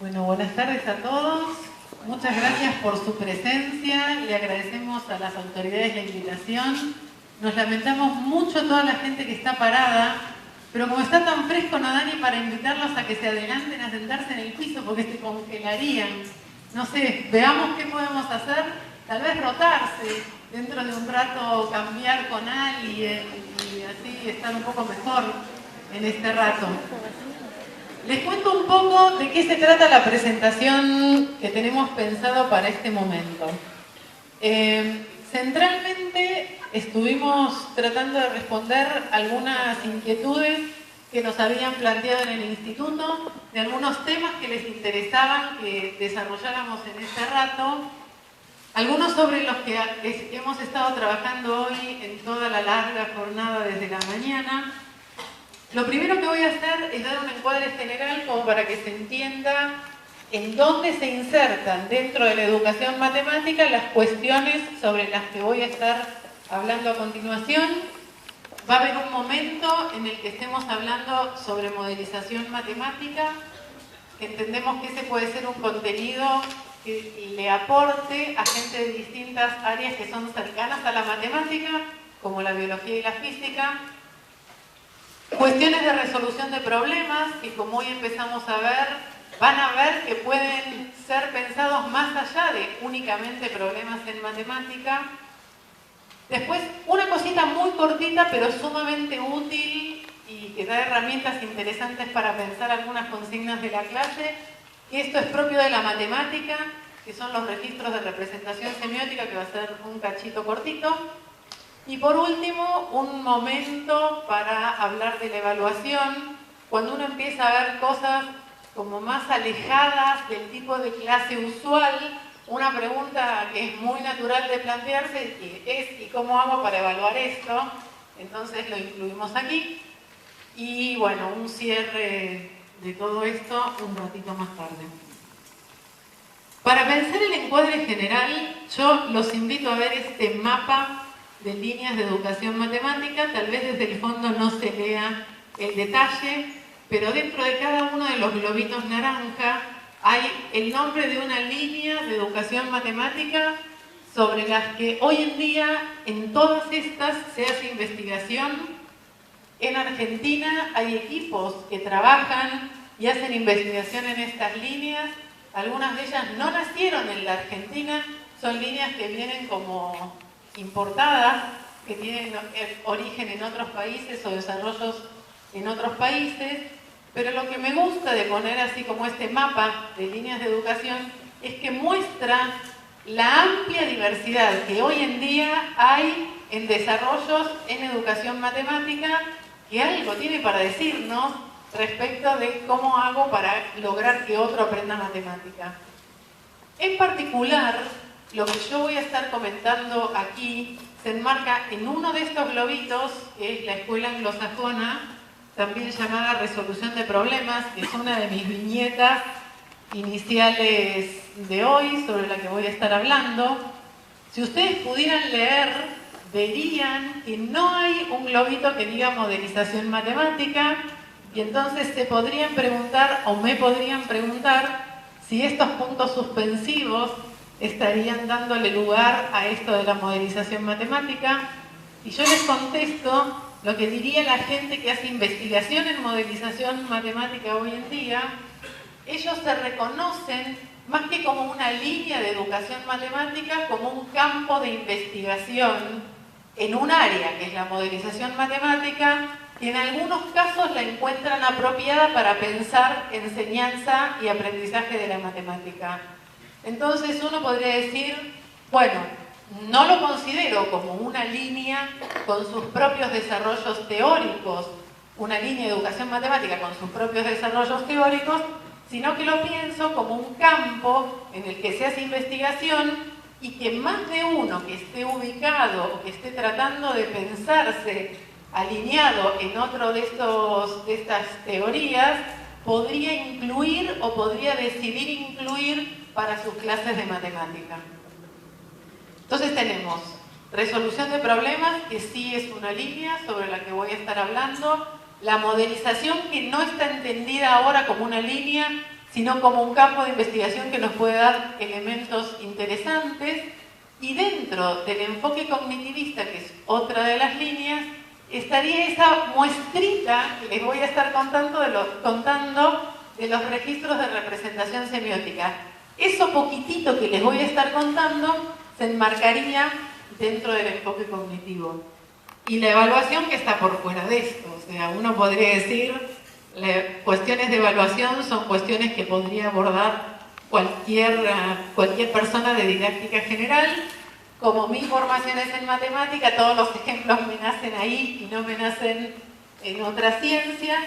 Bueno, buenas tardes a todos. Muchas gracias por su presencia. Le agradecemos a las autoridades la invitación. Nos lamentamos mucho toda la gente que está parada, pero como está tan fresco no da ni para invitarlos a que se adelanten a sentarse en el piso porque se congelarían. No sé, veamos qué podemos hacer. Tal vez rotarse, dentro de un rato cambiar con alguien y así estar un poco mejor en este rato. Les cuento un poco de qué se trata la presentación que tenemos pensado para este momento. Centralmente estuvimos tratando de responder algunas inquietudes que nos habían planteado en el instituto, de algunos temas que les interesaban que desarrolláramos en este rato, algunos sobre los que hemos estado trabajando hoy en toda la larga jornada desde la mañana. Lo primero que voy a hacer es dar un encuadre general como para que se entienda en dónde se insertan dentro de la educación matemática las cuestiones sobre las que voy a estar hablando a continuación. Va a haber un momento en el que estemos hablando sobre modelización matemática, que entendemos que ese puede ser un contenido que le aporte a gente de distintas áreas que son cercanas a la matemática, como la biología y la física. Cuestiones de resolución de problemas, que como hoy empezamos a ver, van a ver que pueden ser pensados más allá de únicamente problemas en matemática. Después, una cosita muy cortita, pero sumamente útil y que da herramientas interesantes para pensar algunas consignas de la clase, que esto es propio de la matemática, que son los registros de representación semiótica, que va a ser un cachito cortito. Y por último, un momento para hablar de la evaluación, cuando uno empieza a ver cosas como más alejadas del tipo de clase usual. Una pregunta que es muy natural de plantearse es ¿y cómo hago para evaluar esto? Entonces lo incluimos aquí. Y bueno, un cierre de todo esto un ratito más tarde. Para pensar el encuadre general, yo los invito a ver este mapa de líneas de educación matemática. Tal vez desde el fondo no se lea el detalle, pero dentro de cada uno de los globitos naranja hay el nombre de una línea de educación matemática sobre las que hoy en día en todas estas se hace investigación. En Argentina hay equipos que trabajan y hacen investigación en estas líneas. Algunas de ellas no nacieron en la Argentina, son líneas que vienen como importadas, que tienen origen en otros países o desarrollos en otros países, pero lo que me gusta de poner así como este mapa de líneas de educación es que muestra la amplia diversidad que hoy en día hay en desarrollos en educación matemática, que algo tiene para decirnos respecto de cómo hago para lograr que otro aprenda matemática. En particular, lo que yo voy a estar comentando aquí se enmarca en uno de estos globitos, que es la escuela anglosajona, también llamada resolución de problemas, que es una de mis viñetas iniciales de hoy, sobre la que voy a estar hablando. Si ustedes pudieran leer, verían que no hay un globito que diga modelización matemática, y entonces se podrían preguntar, o me podrían preguntar, si estos puntos suspensivos estarían dándole lugar a esto de la modelización matemática. Y yo les contesto lo que diría la gente que hace investigación en modelización matemática hoy en día. Ellos se reconocen más que como una línea de educación matemática, como un campo de investigación en un área que es la modelización matemática, y en algunos casos la encuentran apropiada para pensar enseñanza y aprendizaje de la matemática. Entonces uno podría decir, bueno, no lo considero como una línea con sus propios desarrollos teóricos, una línea de educación matemática con sus propios desarrollos teóricos, sino que lo pienso como un campo en el que se hace investigación y que más de uno que esté ubicado o que esté tratando de pensarse alineado en otro de estas teorías podría incluir o podría decidir incluir para sus clases de matemática. Entonces tenemos resolución de problemas, que sí es una línea sobre la que voy a estar hablando, la modelización, que no está entendida ahora como una línea, sino como un campo de investigación que nos puede dar elementos interesantes, y dentro del enfoque cognitivista, que es otra de las líneas, estaría esa muestrita que les voy a estar contando de los registros de representación semiótica. Eso poquitito que les voy a estar contando se enmarcaría dentro del enfoque cognitivo. Y la evaluación que está por fuera de esto, o sea, uno podría decir, cuestiones de evaluación son cuestiones que podría abordar cualquier persona de didáctica general. Como mi formación es en matemática, todos los ejemplos me nacen ahí y no me nacen en otra ciencia,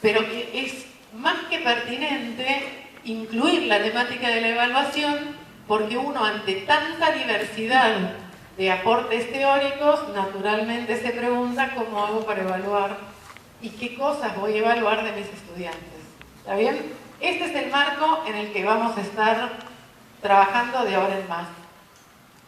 pero que es más que pertinente incluir la temática de la evaluación, porque uno, ante tanta diversidad de aportes teóricos, naturalmente se pregunta cómo hago para evaluar y qué cosas voy a evaluar de mis estudiantes. ¿Está bien? Este es el marco en el que vamos a estar trabajando de ahora en más.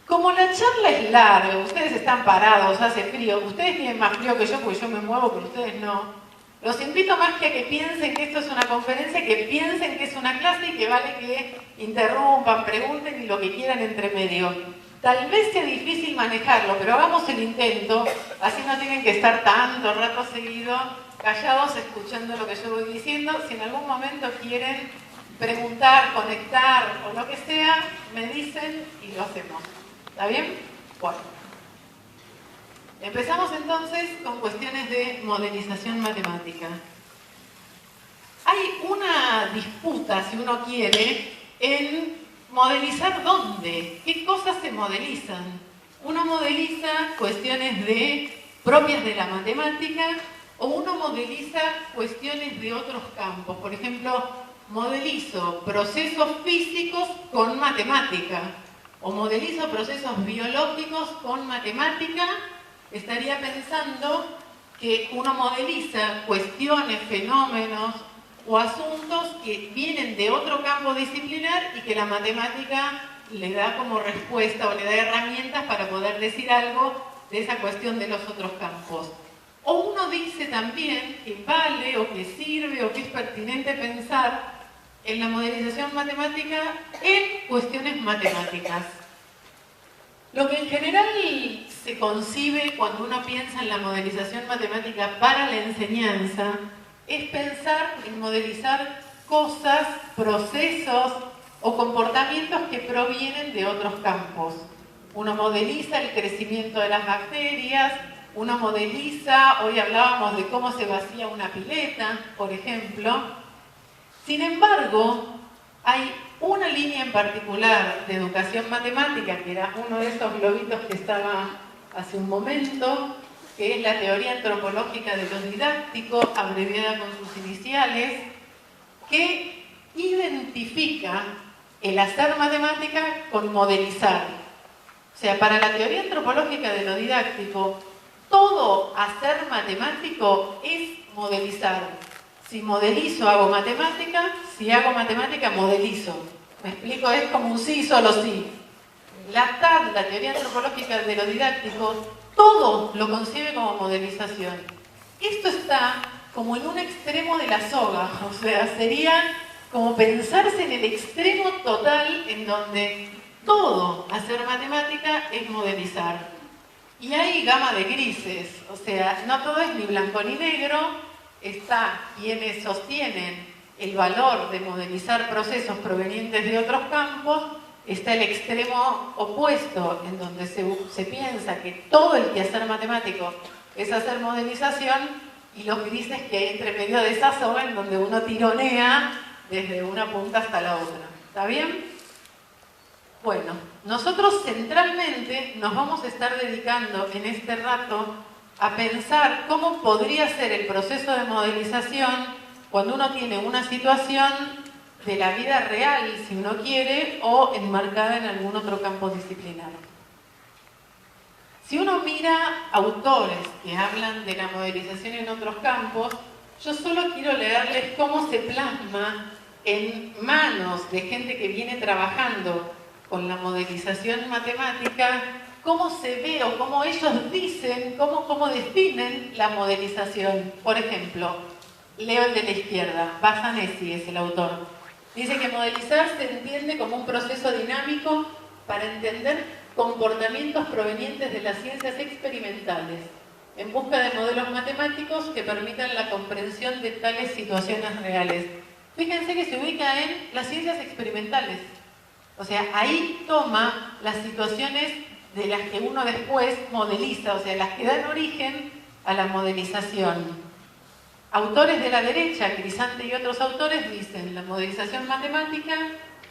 Como la charla es larga, ustedes están parados, hace frío, ustedes tienen más frío que yo porque yo me muevo, pero ustedes no. Los invito más que a que piensen que esto es una conferencia, que piensen que es una clase y que vale que interrumpan, pregunten y lo que quieran entre medio. Tal vez sea difícil manejarlo, pero hagamos el intento, así no tienen que estar tanto rato seguido callados escuchando lo que yo voy diciendo. Si en algún momento quieren preguntar, conectar o lo que sea, me dicen y lo hacemos. ¿Está bien? Bueno. Empezamos entonces con cuestiones de modelización matemática. Hay una disputa, si uno quiere, en modelizar dónde, qué cosas se modelizan. Uno modeliza cuestiones propias de la matemática o uno modeliza cuestiones de otros campos. Por ejemplo, modelizo procesos físicos con matemática o modelizo procesos biológicos con matemática. Estaría pensando que uno modeliza cuestiones, fenómenos o asuntos que vienen de otro campo disciplinar y que la matemática le da como respuesta o le da herramientas para poder decir algo de esa cuestión de los otros campos. O uno dice también que vale o que sirve o que es pertinente pensar en la modelización matemática en cuestiones matemáticas. Lo que en general se concibe cuando uno piensa en la modelización matemática para la enseñanza es pensar en modelizar cosas, procesos o comportamientos que provienen de otros campos. Uno modeliza el crecimiento de las bacterias, uno modeliza, hoy hablábamos de cómo se vacía una pileta, por ejemplo. Sin embargo, hay una línea en particular de educación matemática, que era uno de esos globitos que estaba hace un momento, que es la teoría antropológica de lo didáctico, abreviada con sus iniciales, que identifica el hacer matemática con modelizar. O sea, para la teoría antropológica de lo didáctico, todo hacer matemático es modelizar. Si modelizo, hago matemática. Si hago matemática, modelizo. ¿Me explico? Es como un sí, solo sí. La TAD, la teoría antropológica de lo didáctico, todo lo concibe como modelización. Esto está como en un extremo de la soga, o sea, sería como pensarse en el extremo total en donde todo hacer matemática es modelizar. Y hay gama de grises, o sea, no todo es ni blanco ni negro. Está quienes sostienen el valor de modelizar procesos provenientes de otros campos, está el extremo opuesto, en donde se piensa que todo el quehacer matemático es hacer modelización, y los grises que hay entre medio de esa soga, en donde uno tironea desde una punta hasta la otra. ¿Está bien? Bueno, nosotros centralmente nos vamos a estar dedicando en este rato a pensar cómo podría ser el proceso de modelización cuando uno tiene una situación de la vida real, si uno quiere, o enmarcada en algún otro campo disciplinar. Si uno mira autores que hablan de la modelización en otros campos, yo solo quiero leerles cómo se plasma en manos de gente que viene trabajando con la modelización matemática, cómo se ve o cómo ellos dicen, cómo definen la modelización. Por ejemplo, leo el de la izquierda, Basanesi es el autor. Dice que modelizar se entiende como un proceso dinámico para entender comportamientos provenientes de las ciencias experimentales, en busca de modelos matemáticos que permitan la comprensión de tales situaciones reales. Fíjense que se ubica en las ciencias experimentales. O sea, ahí toma las situaciones de las que uno después modeliza, o sea, las que dan origen a la modelización. Autores de la derecha, Crisante y otros autores, dicen: la modelización matemática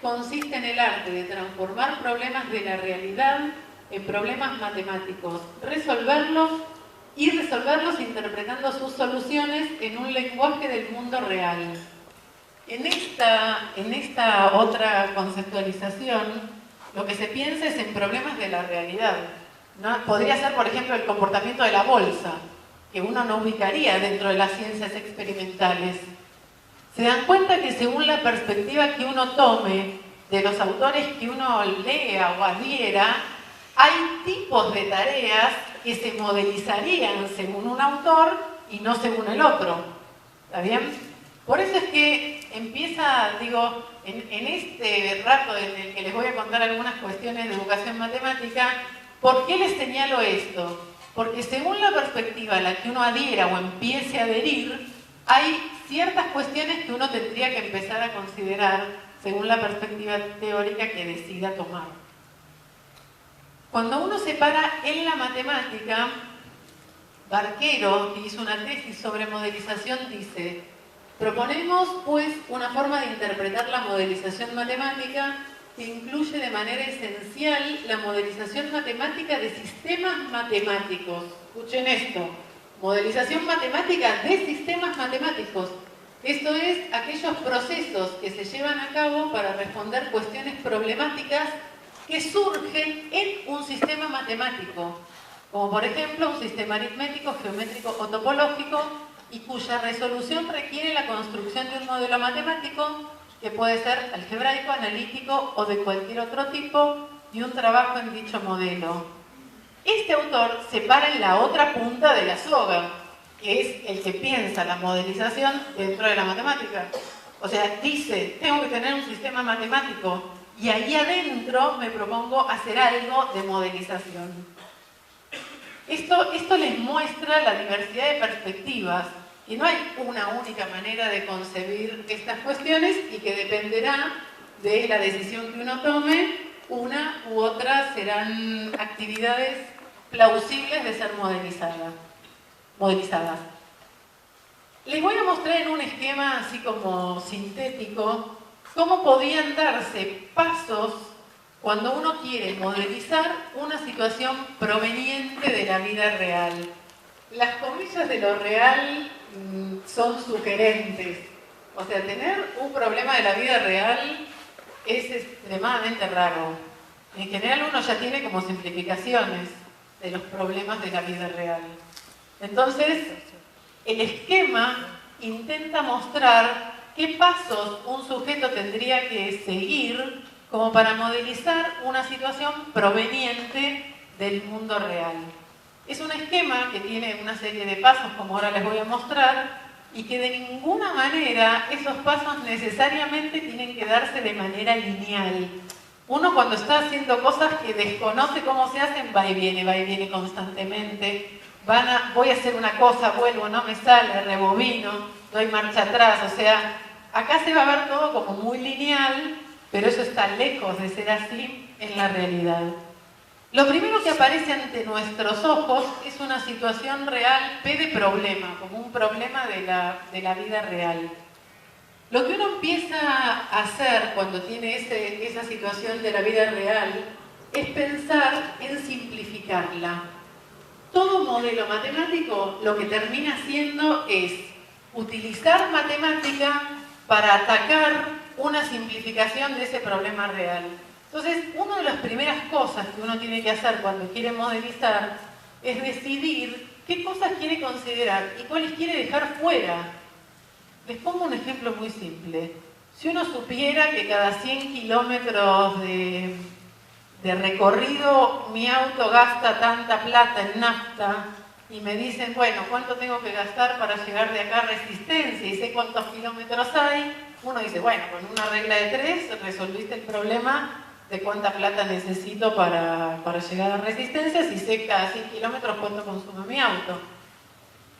consiste en el arte de transformar problemas de la realidad en problemas matemáticos, resolverlos interpretando sus soluciones en un lenguaje del mundo real. En esta otra conceptualización, lo que se piensa es en problemas de la realidad, ¿no? Podría ser, por ejemplo, el comportamiento de la bolsa, que uno no ubicaría dentro de las ciencias experimentales. Se dan cuenta que según la perspectiva que uno tome de los autores que uno lea o adhiera, hay tipos de tareas que se modelizarían según un autor y no según el otro. ¿Está bien? Por eso es que empieza, digo, en este rato en el que les voy a contar algunas cuestiones de educación matemática, ¿por qué les señalo esto? Porque según la perspectiva a la que uno adhiera o empiece a adherir, hay ciertas cuestiones que uno tendría que empezar a considerar según la perspectiva teórica que decida tomar. Cuando uno se para en la matemática, Barquero, que hizo una tesis sobre modelización, dice: proponemos, pues, una forma de interpretar la modelización matemática que incluye de manera esencial la modelización matemática de sistemas matemáticos. Escuchen esto: modelización matemática de sistemas matemáticos. Esto es, aquellos procesos que se llevan a cabo para responder cuestiones problemáticas que surgen en un sistema matemático, como por ejemplo un sistema aritmético, geométrico o topológico, y cuya resolución requiere la construcción de un modelo matemático que puede ser algebraico, analítico o de cualquier otro tipo, y un trabajo en dicho modelo. Este autor se para en la otra punta de la soga, que es el que piensa la modelización dentro de la matemática. O sea, dice: tengo que tener un sistema matemático y ahí adentro me propongo hacer algo de modelización. Esto les muestra la diversidad de perspectivas, y no hay una única manera de concebir estas cuestiones, y que dependerá de la decisión que uno tome. Una u otra serán actividades plausibles de ser modelizadas. Les voy a mostrar en un esquema así como sintético cómo podían darse pasos cuando uno quiere modelizar una situación proveniente de la vida real. Las comillas de lo real son sugerentes. O sea, tener un problema de la vida real es extremadamente raro. En general uno ya tiene como simplificaciones de los problemas de la vida real. Entonces, el esquema intenta mostrar qué pasos un sujeto tendría que seguir como para modelizar una situación proveniente del mundo real. Es un esquema que tiene una serie de pasos, como ahora les voy a mostrar, y que de ninguna manera esos pasos necesariamente tienen que darse de manera lineal. Uno, cuando está haciendo cosas que desconoce cómo se hacen, va y viene constantemente. Voy a hacer una cosa, vuelvo, no me sale, rebobino, doy marcha atrás. O sea, acá se va a ver todo como muy lineal, pero eso está lejos de ser así en la realidad. Lo primero que aparece ante nuestros ojos es una situación real, P de problema, como un problema de la vida real. Lo que uno empieza a hacer cuando tiene esa situación de la vida real es pensar en simplificarla. Todo modelo matemático lo que termina haciendo es utilizar matemática para atacar una simplificación de ese problema real. Entonces, una de las primeras cosas que uno tiene que hacer cuando quiere modelizar es decidir qué cosas quiere considerar y cuáles quiere dejar fuera. Les pongo un ejemplo muy simple. Si uno supiera que cada 100 kilómetros de recorrido mi auto gasta tanta plata en nafta, y me dicen, bueno, ¿cuánto tengo que gastar para llegar de acá a Resistencia? Y sé cuántos kilómetros hay, uno dice, bueno, con una regla de 3 resolviste el problema de cuánta plata necesito para llegar a Resistencia, si sé cada 100 kilómetros cuánto consume mi auto.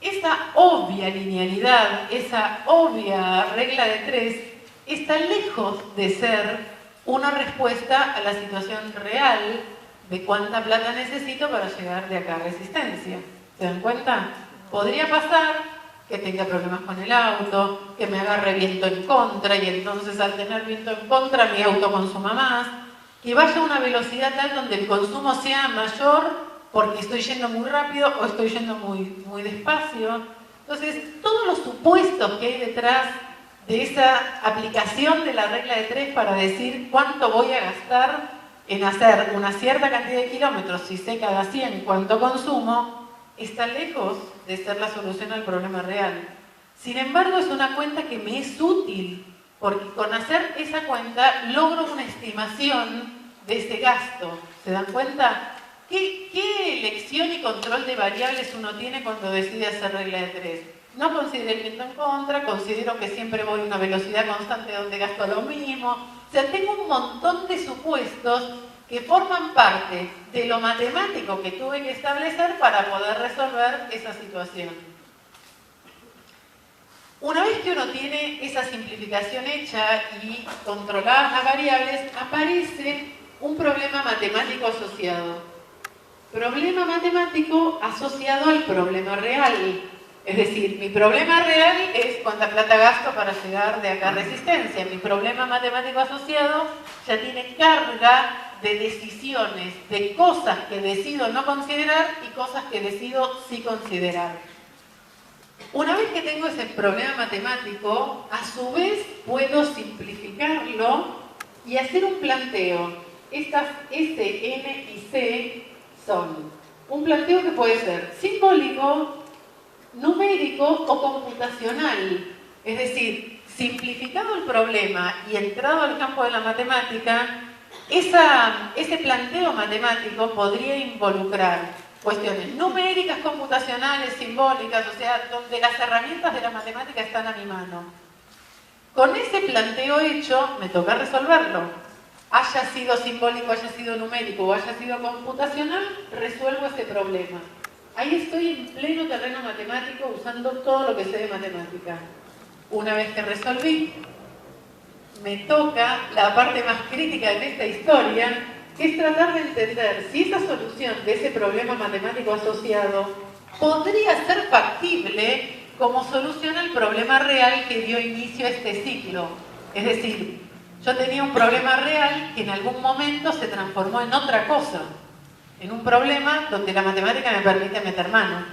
Esa obvia linealidad, esa obvia regla de 3, está lejos de ser una respuesta a la situación real de cuánta plata necesito para llegar de acá a Resistencia. ¿Se dan cuenta? Podría pasar que tenga problemas con el auto, que me agarre viento en contra y entonces al tener viento en contra mi auto consuma más, que vaya a una velocidad tal donde el consumo sea mayor porque estoy yendo muy rápido o estoy yendo muy despacio. Entonces, todos los supuestos que hay detrás de esa aplicación de la regla de 3 para decir cuánto voy a gastar en hacer una cierta cantidad de kilómetros, si sé cada 100 cuánto consumo, está lejos de ser la solución al problema real. Sin embargo, es una cuenta que me es útil, porque con hacer esa cuenta logro una estimación de ese gasto. ¿Se dan cuenta? ¿Qué elección y control de variables uno tiene cuando decide hacer regla de 3? No considero el viento en contra, considero que siempre voy a una velocidad constante donde gasto lo mismo. O sea, tengo un montón de supuestos que forman parte de lo matemático que tuve que establecer para poder resolver esa situación. Una vez que uno tiene esa simplificación hecha y controladas las variables, aparece un problema matemático asociado. Problema matemático asociado al problema real. Es decir, mi problema real es cuánta plata gasto para llegar de acá a Resistencia. Mi problema matemático asociado ya tiene carga de decisiones, de cosas que decido no considerar y cosas que decido sí considerar. Una vez que tengo ese problema matemático, a su vez puedo simplificarlo y hacer un planteo. Estas S, N y C son un planteo que puede ser simbólico, numérico o computacional. Es decir, simplificado el problema y entrado al campo de la matemática, ese planteo matemático podría involucrar cuestiones numéricas, computacionales, simbólicas, o sea, donde las herramientas de la matemática están a mi mano. Con ese planteo hecho, me toca resolverlo. Haya sido simbólico, haya sido numérico o haya sido computacional, resuelvo ese problema. Ahí estoy en pleno terreno matemático usando todo lo que sé de matemática. Una vez que resolví, me toca la parte más crítica de esta historia, que es tratar de entender si esa solución de ese problema matemático asociado podría ser factible como solución al problema real que dio inicio a este ciclo. Es decir, yo tenía un problema real que en algún momento se transformó en otra cosa, en un problema donde la matemática me permite meter mano.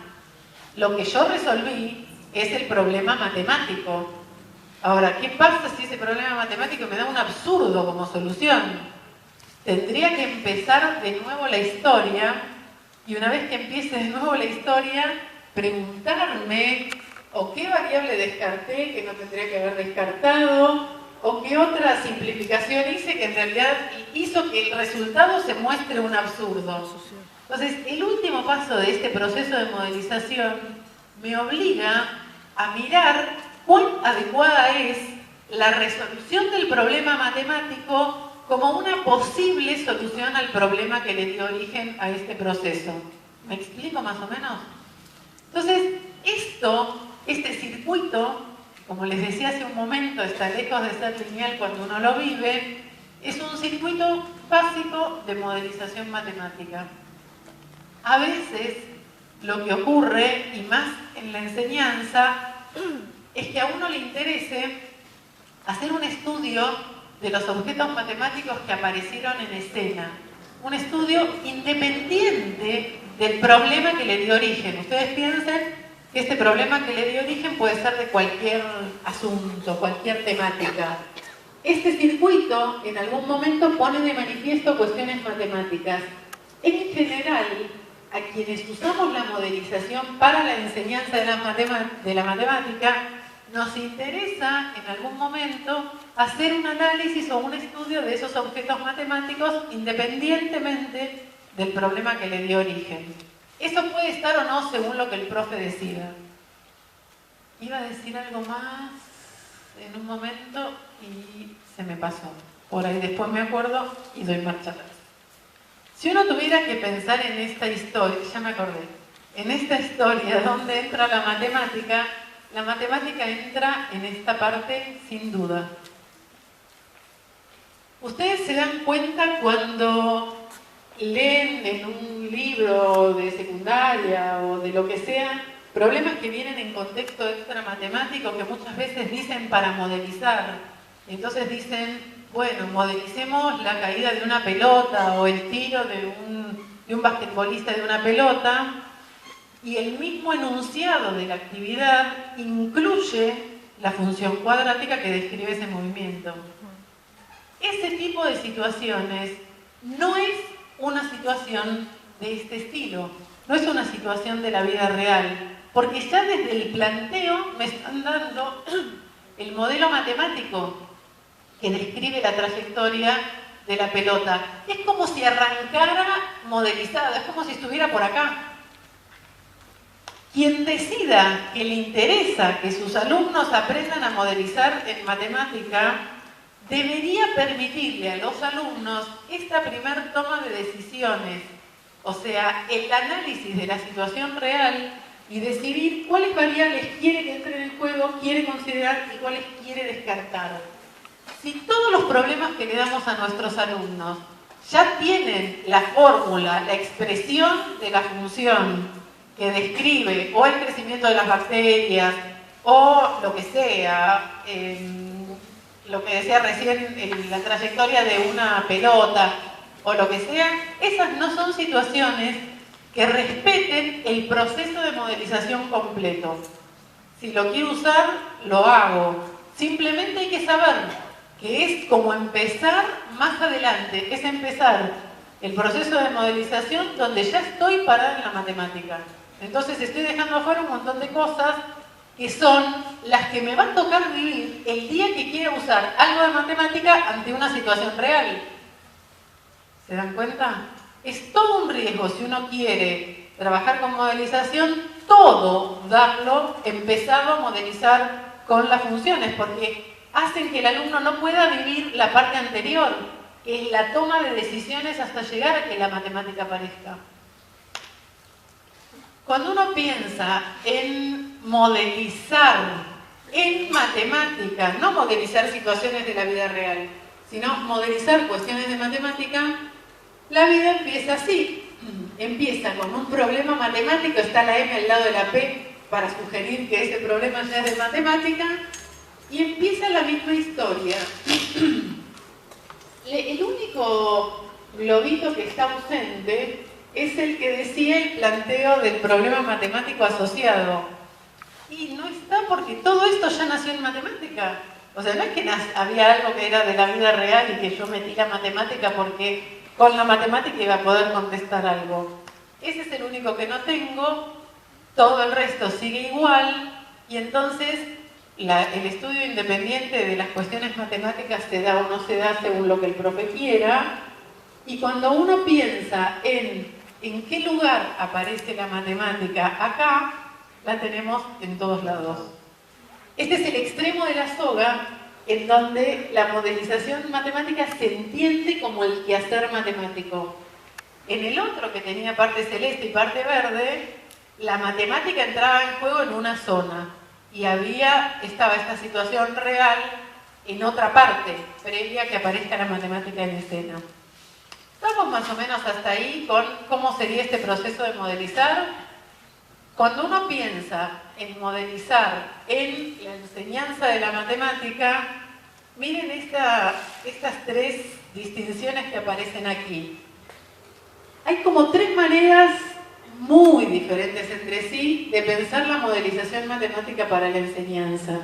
Lo que yo resolví es el problema matemático. Ahora, ¿qué pasa si ese problema matemático me da un absurdo como solución? Tendría que empezar de nuevo la historia y una vez que empiece de nuevo la historia, preguntarme o qué variable descarté que no tendría que haber descartado, o qué otra simplificación hice que en realidad hizo que el resultado se muestre un absurdo. Entonces, el último paso de este proceso de modelización me obliga a mirar cuán adecuada es la resolución del problema matemático como una posible solución al problema que le dio origen a este proceso. ¿Me explico más o menos? Entonces, este circuito, como les decía hace un momento, está lejos de ser lineal cuando uno lo vive, es un circuito básico de modelización matemática. A veces lo que ocurre, y más en la enseñanza, es que a uno le interese hacer un estudio de los objetos matemáticos que aparecieron en escena. Un estudio independiente del problema que le dio origen. Ustedes piensen que este problema que le dio origen puede ser de cualquier asunto, cualquier temática. Este circuito en algún momento pone de manifiesto cuestiones matemáticas. En general, a quienes usamos la modelización para la enseñanza de la matemática, nos interesa en algún momento hacer un análisis o un estudio de esos objetos matemáticos independientemente del problema que le dio origen. Eso puede estar o no según lo que el profe decida. ¿Iba a decir algo más? en un momento y se me pasó. Por ahí después me acuerdo y doy marcha atrás. Si uno tuviera que pensar en esta historia, ya me acordé, en esta historia donde entra la matemática entra en esta parte sin duda. Ustedes se dan cuenta cuando leen en un libro de secundaria o de lo que sea, problemas que vienen en contexto extra matemático que muchas veces dicen para modelizar. Entonces dicen, bueno, modelicemos la caída de una pelota o el tiro de un basquetbolista de una pelota, y el mismo enunciado de la actividad incluye la función cuadrática que describe ese movimiento. Ese tipo de situaciones no es una situación de este estilo, no es una situación de la vida real, porque ya desde el planteo me están dando el modelo matemático que describe la trayectoria de la pelota. Es como si arrancara modelizada, es como si estuviera por acá. Quien decida que le interesa que sus alumnos aprendan a modelizar en matemática, debería permitirle a los alumnos esta primer toma de decisiones, o sea, el análisis de la situación real y decidir cuáles variables quiere que entre en el juego, quiere considerar y cuáles quiere descartar. Si todos los problemas que le damos a nuestros alumnos ya tienen la fórmula, la expresión de la función que describe o el crecimiento de las bacterias o lo que sea, lo que decía recién, la trayectoria de una pelota o lo que sea, esas no son situaciones que respeten el proceso de modelización completo. Si lo quiero usar, lo hago. Simplemente hay que saber que es como empezar más adelante, es empezar el proceso de modelización donde ya estoy parada en la matemática. Entonces estoy dejando afuera un montón de cosas que son las que me va a tocar vivir el día que quiera usar algo de matemática ante una situación real. ¿Se dan cuenta? Es todo un riesgo si uno quiere trabajar con modelización, todo darlo empezado a modelizar con las funciones, porque hacen que el alumno no pueda vivir la parte anterior, que es la toma de decisiones hasta llegar a que la matemática aparezca. Cuando uno piensa en modelizar en matemática, no modelizar situaciones de la vida real, sino modelizar cuestiones de matemática, la vida empieza así. Empieza con un problema matemático, está la M al lado de la P para sugerir que ese problema ya es de matemática, y empieza la misma historia. El único globito que está ausente es el que decía el planteo del problema matemático asociado. Y no está porque todo esto ya nació en matemática. O sea, no es que había algo que era de la vida real y que yo metí la matemática porque con la matemática iba a poder contestar algo. Ese es el único que no tengo, todo el resto sigue igual, y entonces el estudio independiente de las cuestiones matemáticas se da o no se da según lo que el profe quiera, y cuando uno piensa en qué lugar aparece la matemática acá, la tenemos en todos lados. Este es el extremo de la soga en donde la modelización matemática se entiende como el quehacer matemático. En el otro, que tenía parte celeste y parte verde, la matemática entraba en juego en una zona y estaba esta situación real en otra parte, previa a que aparezca la matemática en escena. Estamos más o menos hasta ahí con cómo sería este proceso de modelizar. Cuando uno piensa en modelizar en la enseñanza de la matemática, miren estas tres distinciones que aparecen aquí. Hay como tres maneras muy diferentes entre sí de pensar la modelización matemática para la enseñanza.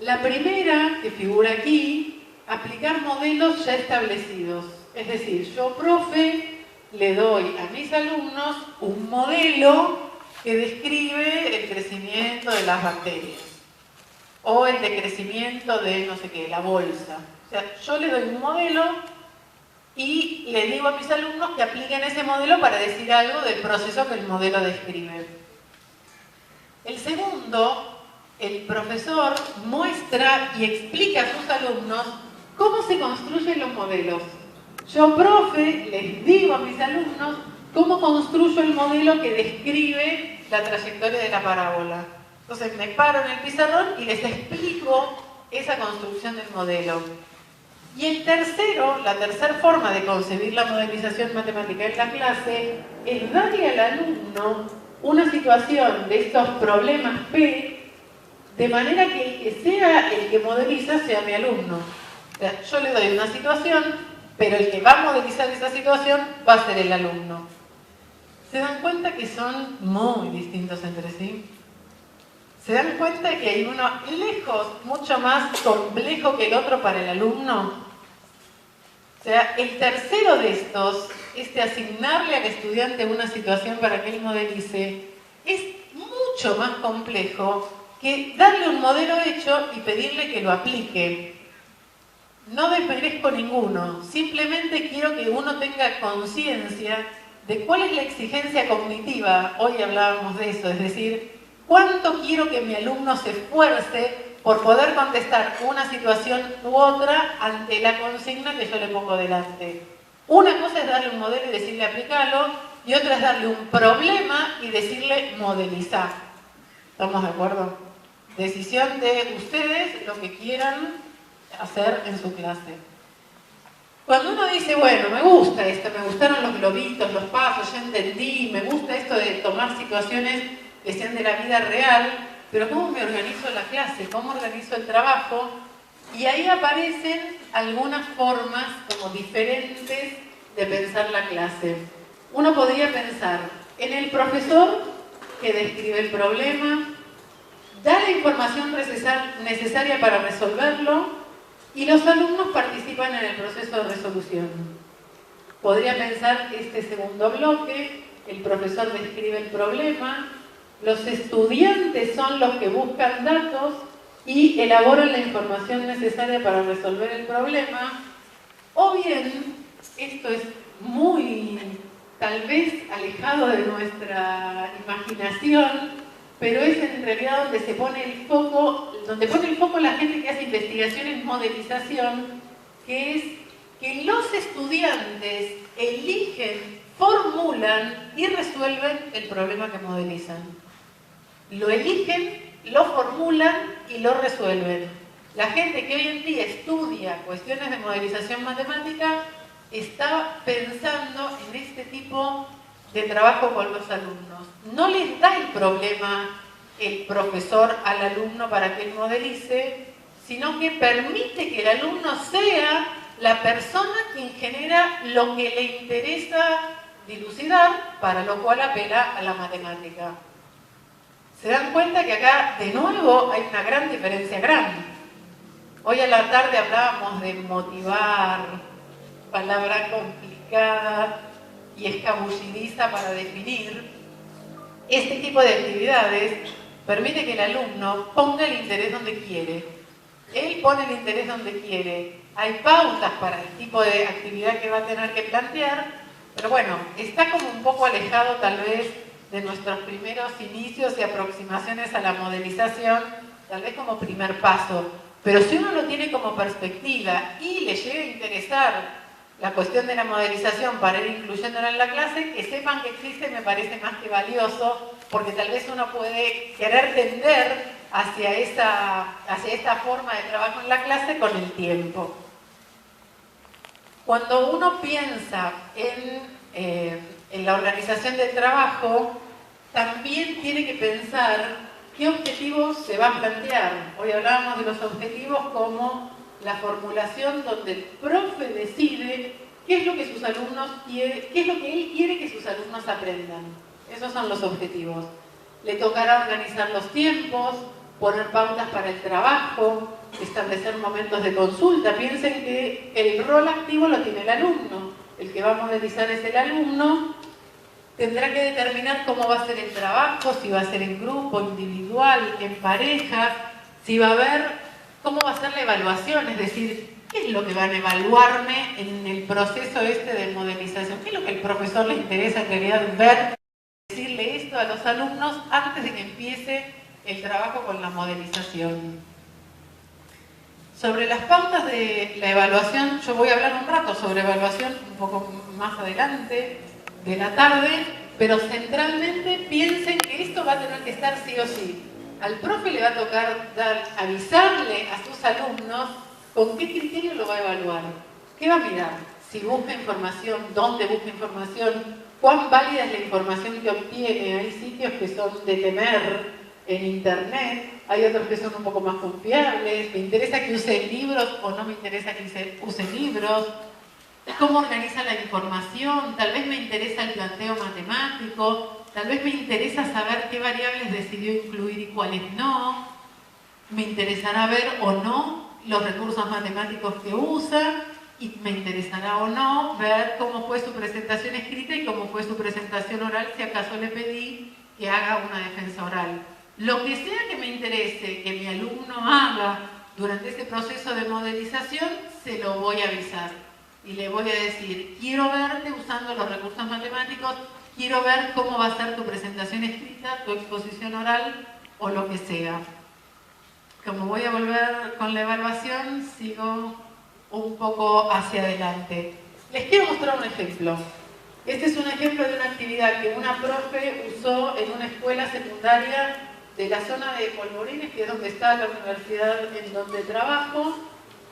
La primera, que figura aquí, aplicar modelos ya establecidos. Es decir, yo, profe, le doy a mis alumnos un modelo que describe el crecimiento de las bacterias o el decrecimiento de no sé qué, la bolsa. O sea, yo le doy un modelo y le digo a mis alumnos que apliquen ese modelo para decir algo del proceso que el modelo describe. El segundo el profesor muestra y explica a sus alumnos cómo se construyen los modelos. Yo, profe, les digo a mis alumnos cómo construyo el modelo que describe la trayectoria de la parábola. Entonces me paro en el pizarrón y les explico esa construcción del modelo. Y el tercero, la tercera forma de concebir la modelización matemática en la clase es darle al alumno una situación de estos problemas P, de manera que el que sea el que modeliza sea mi alumno. O sea, yo le doy una situación, pero el que va a modelizar esa situación va a ser el alumno. ¿Se dan cuenta que son muy distintos entre sí? ¿Se dan cuenta que hay uno lejos, mucho más complejo que el otro para el alumno? O sea, el tercero de estos, asignarle al estudiante una situación para que él modelice, es mucho más complejo que darle un modelo hecho y pedirle que lo aplique. No desmerezco ninguno, simplemente quiero que uno tenga conciencia de cuál es la exigencia cognitiva. Hoy hablábamos de eso, es decir, cuánto quiero que mi alumno se esfuerce por poder contestar una situación u otra ante la consigna que yo le pongo delante. Una cosa es darle un modelo y decirle aplícalo, y otra es darle un problema y decirle modelizar. ¿Estamos de acuerdo? Decisión de ustedes lo que quieran hacer en su clase. Cuando uno dice, bueno, me gusta esto, me gustaron los globitos, los pasos, ya entendí, me gusta esto de tomar situaciones que sean de la vida real, pero ¿cómo me organizo la clase? ¿Cómo organizo el trabajo? Y ahí aparecen algunas formas como diferentes de pensar la clase. Uno podría pensar en el profesor que describe el problema, da la información necesaria para resolverlo y los alumnos participan en el proceso de resolución. Podría pensar este segundo bloque, el profesor describe el problema, los estudiantes son los que buscan datos y elaboran la información necesaria para resolver el problema, o bien, esto es muy, tal vez, alejado de nuestra imaginación, pero es en realidad donde se pone el foco, la gente que hace investigación en modelización, que es que los estudiantes eligen, formulan y resuelven el problema que modelizan. Lo eligen, lo formulan y lo resuelven. La gente que hoy en día estudia cuestiones de modelización matemática está pensando en este tipo de trabajo con los alumnos. No les da el problema el profesor al alumno para que él modelice, sino que permite que el alumno sea la persona quien genera lo que le interesa dilucidar, para lo cual apela a la matemática. ¿Se dan cuenta que acá, de nuevo, hay una gran diferencia grande? Hoy a la tarde hablábamos de motivar, palabra complicada y escabullidiza para definir. Este tipo de actividades permite que el alumno ponga el interés donde quiere. Él pone el interés donde quiere. Hay pautas para el tipo de actividad que va a tener que plantear, pero bueno, está como un poco alejado tal vez de nuestros primeros inicios y aproximaciones a la modelización, tal vez como primer paso. Pero si uno lo tiene como perspectiva y le llega a interesar la cuestión de la modelización para ir incluyéndola en la clase, que sepan que existe me parece más que valioso, porque tal vez uno puede querer tender hacia esta forma de trabajo en la clase con el tiempo. Cuando uno piensa en la organización del trabajo, también tiene que pensar qué objetivos se va a plantear. Hoy hablábamos de los objetivos como la formulación donde el profe decide qué es lo que sus alumnos quieren, qué es lo que él quiere que sus alumnos aprendan. Esos son los objetivos. Le tocará organizar los tiempos, poner pautas para el trabajo, establecer momentos de consulta. Piensen que el rol activo lo tiene el alumno. El que va a modelizar es el alumno. Tendrá que determinar cómo va a ser el trabajo, si va a ser en grupo, individual, en pareja, si va a haber, cómo va a ser la evaluación, es decir, qué es lo que van a evaluarme en el proceso de modelización, qué es lo que al profesor le interesa en realidad ver, decirle esto a los alumnos antes de que empiece el trabajo con la modelización. Sobre las pautas de la evaluación, yo voy a hablar un rato sobre evaluación un poco más adelante de la tarde, pero centralmente piensen que esto va a tener que estar sí o sí. Al profe le va a tocar avisarle a sus alumnos con qué criterio lo va a evaluar. ¿Qué va a mirar? Si busca información, dónde busca información, cuán válida es la información que obtiene. Hay sitios que son de temer en internet, hay otros que son un poco más confiables. ¿Me interesa que use libros o no me interesa que use libros? ¿Cómo organiza la información? Tal vez me interesa el planteo matemático, tal vez me interesa saber qué variables decidió incluir y cuáles no. Me interesará ver o no los recursos matemáticos que usa, y me interesará o no ver cómo fue su presentación escrita y cómo fue su presentación oral, si acaso le pedí que haga una defensa oral. Lo que sea que me interese que mi alumno haga durante este proceso de modelización, se lo voy a avisar. Y le voy a decir, quiero verte usando los recursos matemáticos, quiero ver cómo va a ser tu presentación escrita, tu exposición oral o lo que sea. Como voy a volver con la evaluación, sigo un poco hacia adelante. Les quiero mostrar un ejemplo. Este es un ejemplo de una actividad que una profe usó en una escuela secundaria de la zona de Polvorines, que es donde está la universidad en donde trabajo,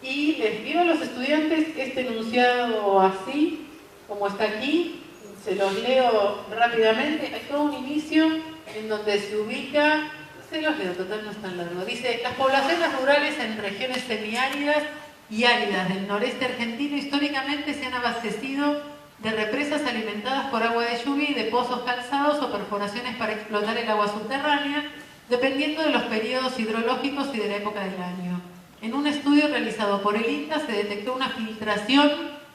y les dio a los estudiantes este enunciado así, como está aquí. Se los leo rápidamente. Hay todo un inicio en donde se ubica, se los leo, total no es tan largo. Dice, las poblaciones rurales en regiones semiáridas y áridas del noreste argentino históricamente se han abastecido de represas alimentadas por agua de lluvia y de pozos calzados o perforaciones para explotar el agua subterránea, dependiendo de los periodos hidrológicos y de la época del año. En un estudio realizado por el INTA se detectó una filtración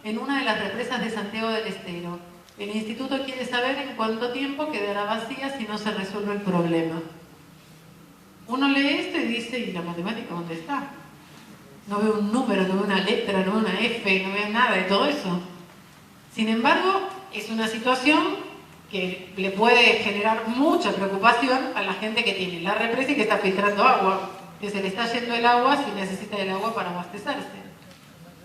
en una de las represas de Santiago del Estero. El instituto quiere saber en cuánto tiempo quedará vacía si no se resuelve el problema. Uno lee esto y dice, ¿y la matemática dónde está? No veo un número, no veo una letra, no veo una F, no veo nada de todo eso. Sin embargo, es una situación que le puede generar mucha preocupación a la gente que tiene la represa y que está filtrando agua, que se le está yendo el agua si necesita el agua para abastecerse.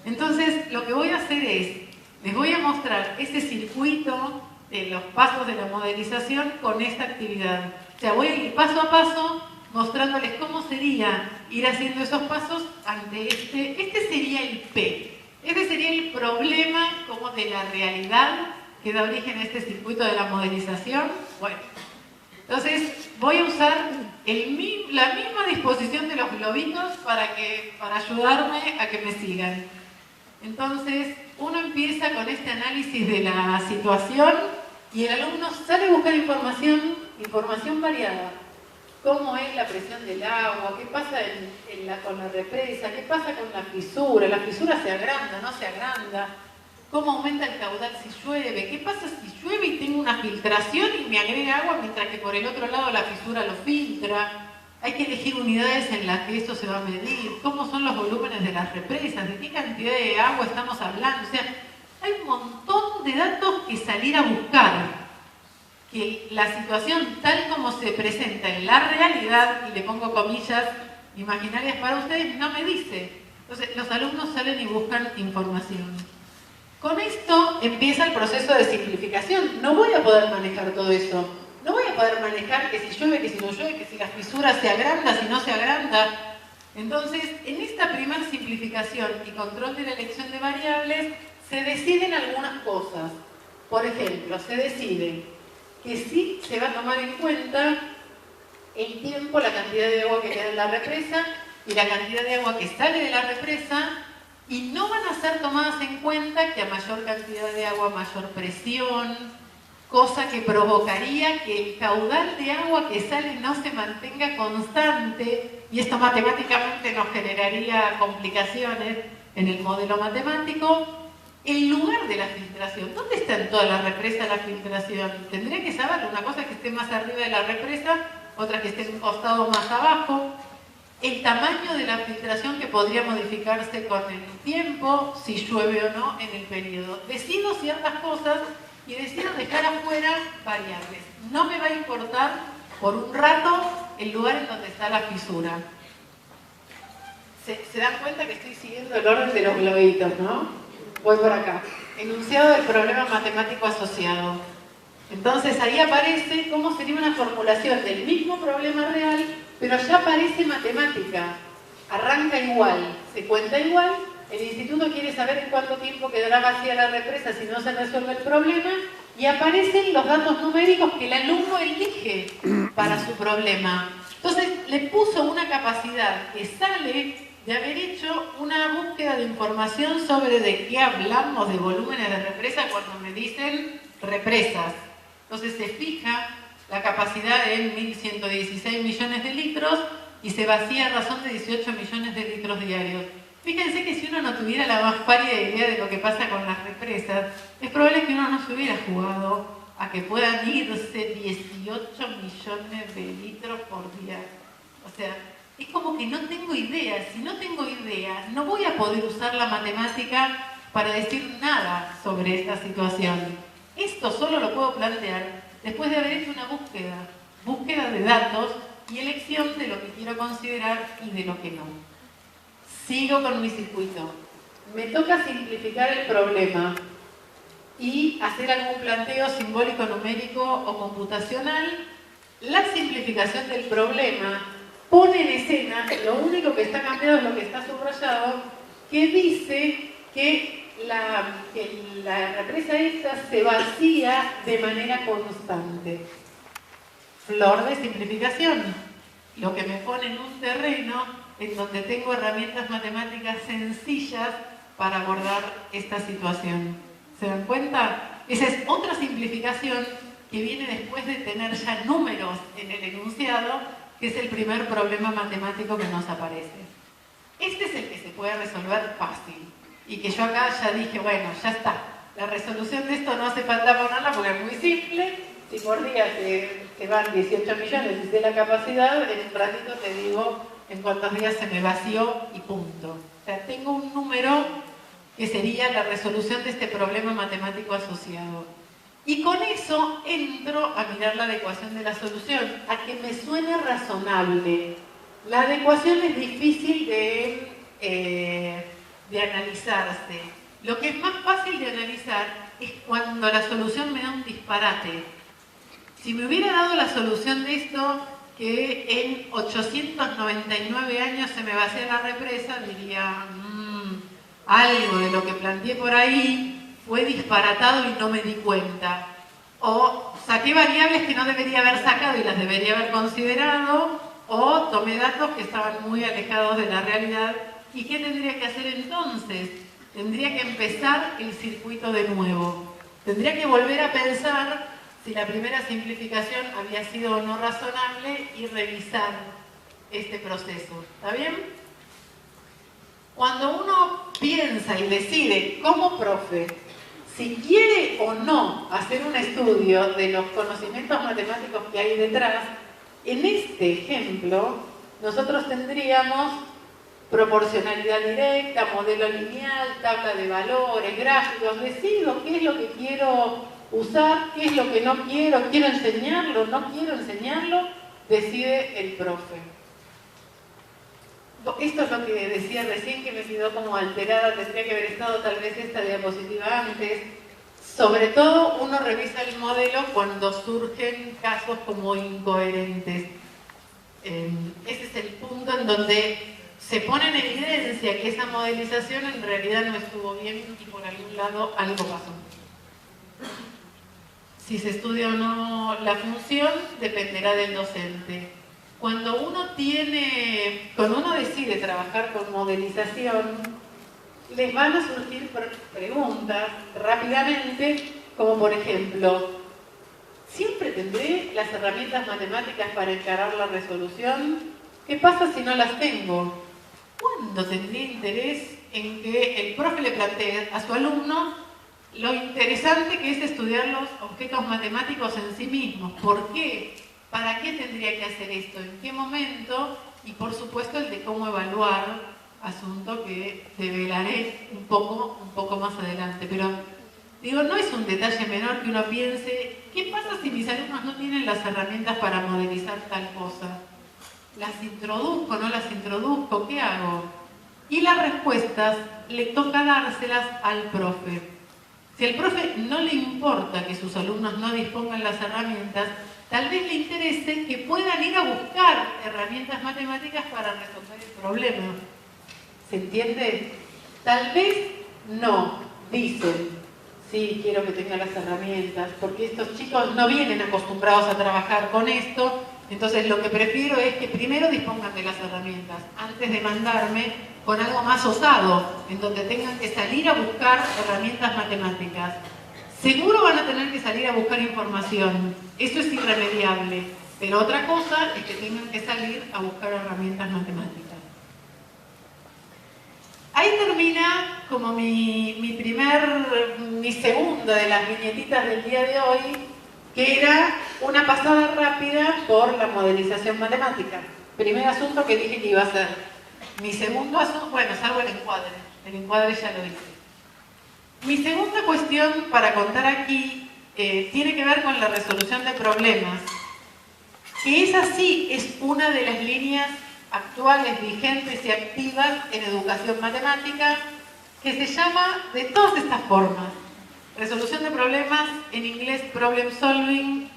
Entonces, lo que voy a hacer es, les voy a mostrar ese circuito de los pasos de la modelización con esta actividad. O sea, voy a ir paso a paso mostrándoles cómo sería ir haciendo esos pasos ante este sería el P. Este sería el problema como de la realidad que da origen a este circuito de la modelización. Bueno, entonces voy a usar la misma disposición de los globitos para ayudarme a que me sigan. Entonces, uno empieza con este análisis de la situación y el alumno sale a buscar información variada. ¿Cómo es la presión del agua? ¿Qué pasa con la represa? ¿Qué pasa con la fisura? ¿La fisura se agranda, no se agranda? ¿Cómo aumenta el caudal si llueve? ¿Qué pasa si llueve y tengo una filtración y me agrega agua mientras que por el otro lado la fisura lo filtra? Hay que elegir unidades en las que esto se va a medir. ¿Cómo son los volúmenes de las represas? ¿De qué cantidad de agua estamos hablando? O sea, hay un montón de datos que salir a buscar. Que la situación tal como se presenta en la realidad, y le pongo comillas imaginarias para ustedes, no me dice. Entonces, los alumnos salen y buscan información. Con esto empieza el proceso de simplificación. No voy a poder manejar todo eso. No voy a poder manejar que si llueve, que si no llueve, que si la fisura se agranda, si no se agranda. Entonces, en esta primera simplificación y control de la elección de variables, se deciden algunas cosas. Por ejemplo, se decide que sí se va a tomar en cuenta el tiempo, la cantidad de agua que queda en la represa y la cantidad de agua que sale de la represa, y no van a ser tomadas en cuenta que a mayor cantidad de agua, mayor presión, cosa que provocaría que el caudal de agua que sale no se mantenga constante, y esto matemáticamente nos generaría complicaciones en el modelo matemático. El lugar de la filtración, ¿dónde está en toda la represa la filtración? Tendría que saber, una cosa es que esté más arriba de la represa, otra que esté en un costado más abajo. El tamaño de la filtración que podría modificarse con el tiempo, si llueve o no en el periodo. Decido ciertas cosas y decido dejar afuera variables. No me va a importar por un rato el lugar en donde está la fisura. Se dan cuenta que estoy siguiendo el orden de los globitos, ¿no? Voy por acá. Enunciado del problema matemático asociado. Entonces ahí aparece cómo sería una formulación del mismo problema real, pero ya aparece matemática. Arranca igual, se cuenta igual. El instituto quiere saber en cuánto tiempo quedará vacía la represa si no se resuelve el problema, y aparecen los datos numéricos que el alumno elige para su problema. Entonces le puso una capacidad que sale de haber hecho una búsqueda de información sobre de qué hablamos de volúmenes de represa cuando me dicen represas. Entonces se fija la capacidad en 1.116 millones de litros y se vacía a razón de 18 millones de litros diarios. Fíjense que si uno no tuviera la más pálida idea de lo que pasa con las represas, es probable que uno no se hubiera jugado a que puedan irse 18 millones de litros por día. O sea, es como que no tengo idea. Si no tengo idea, no voy a poder usar la matemática para decir nada sobre esta situación. Esto solo lo puedo plantear después de haber hecho una búsqueda de datos y elección de lo que quiero considerar y de lo que no. Sigo con mi circuito. Me toca simplificar el problema y hacer algún planteo simbólico, numérico o computacional. La simplificación del problema pone en escena, lo único que está cambiado es lo que está subrayado, que dice que la represa esta se vacía de manera constante. Flor de simplificación, lo que me pone en un terreno en donde tengo herramientas matemáticas sencillas para abordar esta situación. ¿Se dan cuenta? Esa es otra simplificación que viene después de tener ya números en el enunciado, que es el primer problema matemático que nos aparece. Este es el que se puede resolver fácil y que yo acá ya dije, bueno, ya está. La resolución de esto no hace falta ponerla porque es muy simple. Si por día se van 18 millones y sé la capacidad, en un ratito te digo en cuántos días se me vació y punto. O sea, tengo un número que sería la resolución de este problema matemático asociado. Y con eso entro a mirar la adecuación de la solución, a que me suene razonable. La adecuación es difícil de analizarse. Lo que es más fácil de analizar es cuando la solución me da un disparate. Si me hubiera dado la solución de esto, que en 899 años se me vacía la represa, diría, algo de lo que planteé por ahí fue disparatado y no me di cuenta. O saqué variables que no debería haber sacado y las debería haber considerado, o tomé datos que estaban muy alejados de la realidad. ¿Y qué tendría que hacer entonces? Tendría que empezar el circuito de nuevo. Tendría que volver a pensar si la primera simplificación había sido o no razonable y revisar este proceso. ¿Está bien? Cuando uno piensa y decide como profe si quiere o no hacer un estudio de los conocimientos matemáticos que hay detrás, en este ejemplo nosotros tendríamos proporcionalidad directa, modelo lineal, tabla de valores, gráficos. Decido qué es lo que quiero usar, qué es lo que no quiero enseñarlo, no quiero enseñarlo, decide el profe. Esto es lo que decía recién, que me quedó como alterada, tendría que haber estado tal vez esta diapositiva antes. Sobre todo uno revisa el modelo cuando surgen casos como incoherentes. Ese es el punto en donde se pone en evidencia que esa modelización en realidad no estuvo bien y por algún lado algo pasó. Si se estudia o no la función dependerá del docente. Cuando uno decide trabajar con modelización, les van a surgir preguntas rápidamente, como por ejemplo, ¿siempre tendré las herramientas matemáticas para encarar la resolución? ¿Qué pasa si no las tengo? ¿Cuándo tendría interés en que el profe le plantee a su alumno lo interesante que es estudiar los objetos matemáticos en sí mismos? ¿Por qué? ¿Para qué tendría que hacer esto? ¿En qué momento? Y por supuesto el de cómo evaluar, asunto que develaré un poco más adelante. Pero digo, no es un detalle menor que uno piense, ¿qué pasa si mis alumnos no tienen las herramientas para modelizar tal cosa? ¿Las introduzco, no las introduzco? ¿Qué hago? Y las respuestas le toca dárselas al profe. Si al profe no le importa que sus alumnos no dispongan las herramientas, tal vez le interese que puedan ir a buscar herramientas matemáticas para resolver el problema. ¿Se entiende? Tal vez no, dicen, sí, quiero que tenga las herramientas, porque estos chicos no vienen acostumbrados a trabajar con esto, entonces lo que prefiero es que primero dispongan de las herramientas, antes de mandarme con algo más osado, en donde tengan que salir a buscar herramientas matemáticas. Seguro van a tener que salir a buscar información, eso es irremediable, pero otra cosa es que tengan que salir a buscar herramientas matemáticas. Ahí termina como mi segunda de las viñetitas del día de hoy, que era una pasada rápida por la modelización matemática. Primer asunto que dije que iba a hacer. Mi segundo asunto, bueno, salvo el encuadre ya lo hice. Mi segunda cuestión para contar aquí tiene que ver con la resolución de problemas, que esa sí es una de las líneas actuales, vigentes y activas en educación matemática, que se llama de todas estas formas: resolución de problemas, en inglés problem solving,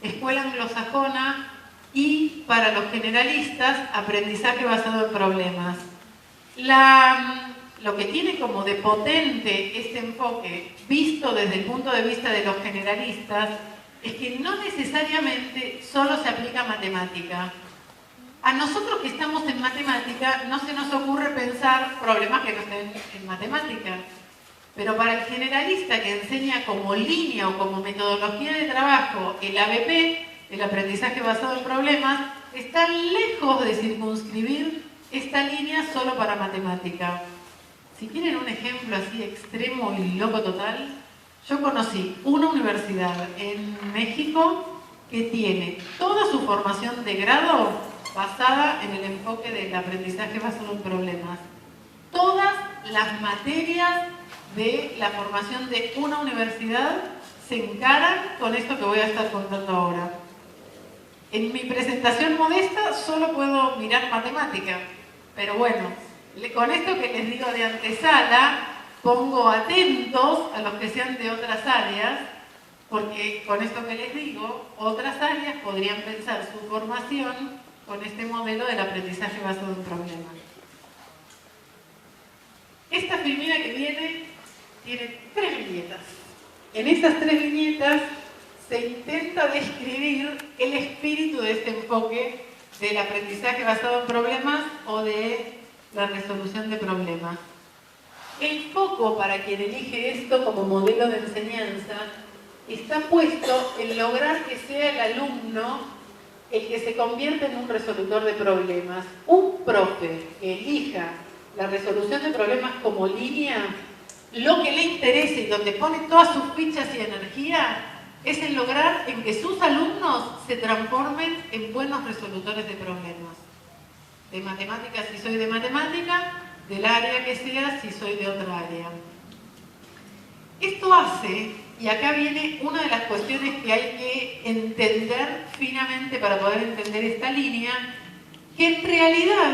escuela anglosajona, y para los generalistas, aprendizaje basado en problemas. Lo que tiene como de potente este enfoque, visto desde el punto de vista de los generalistas, es que no necesariamente solo se aplica a matemática. A nosotros que estamos en matemática no se nos ocurre pensar problemas que no estén en matemática. Pero para el generalista que enseña como línea o como metodología de trabajo el ABP, el aprendizaje basado en problemas, está lejos de circunscribir esta línea solo para matemática. Si quieren un ejemplo así extremo y loco total, yo conocí una universidad en México que tiene toda su formación de grado basada en el enfoque del aprendizaje basado en problemas. Todas las materias de la formación de una universidad se encaran con esto que voy a estar contando ahora. En mi presentación modesta solo puedo mirar matemática, pero bueno, con esto que les digo de antesala, pongo atentos a los que sean de otras áreas, porque con esto que les digo, otras áreas podrían pensar su formación con este modelo del aprendizaje basado en problemas. Esta primera que viene tiene 3 viñetas. En esas 3 viñetas se intenta describir el espíritu de este enfoque del aprendizaje basado en problemas o de la resolución de problemas. El foco para quien elige esto como modelo de enseñanza está puesto en lograr que sea el alumno el que se convierta en un resolutor de problemas. Un profe que elija la resolución de problemas como línea, lo que le interesa y donde pone todas sus fichas y energía es en lograr en que sus alumnos se transformen en buenos resolutores de problemas. De matemáticas si soy de matemática, del área que sea si soy de otra área. Esto hace, y acá viene una de las cuestiones que hay que entender finamente para poder entender esta línea, que en realidad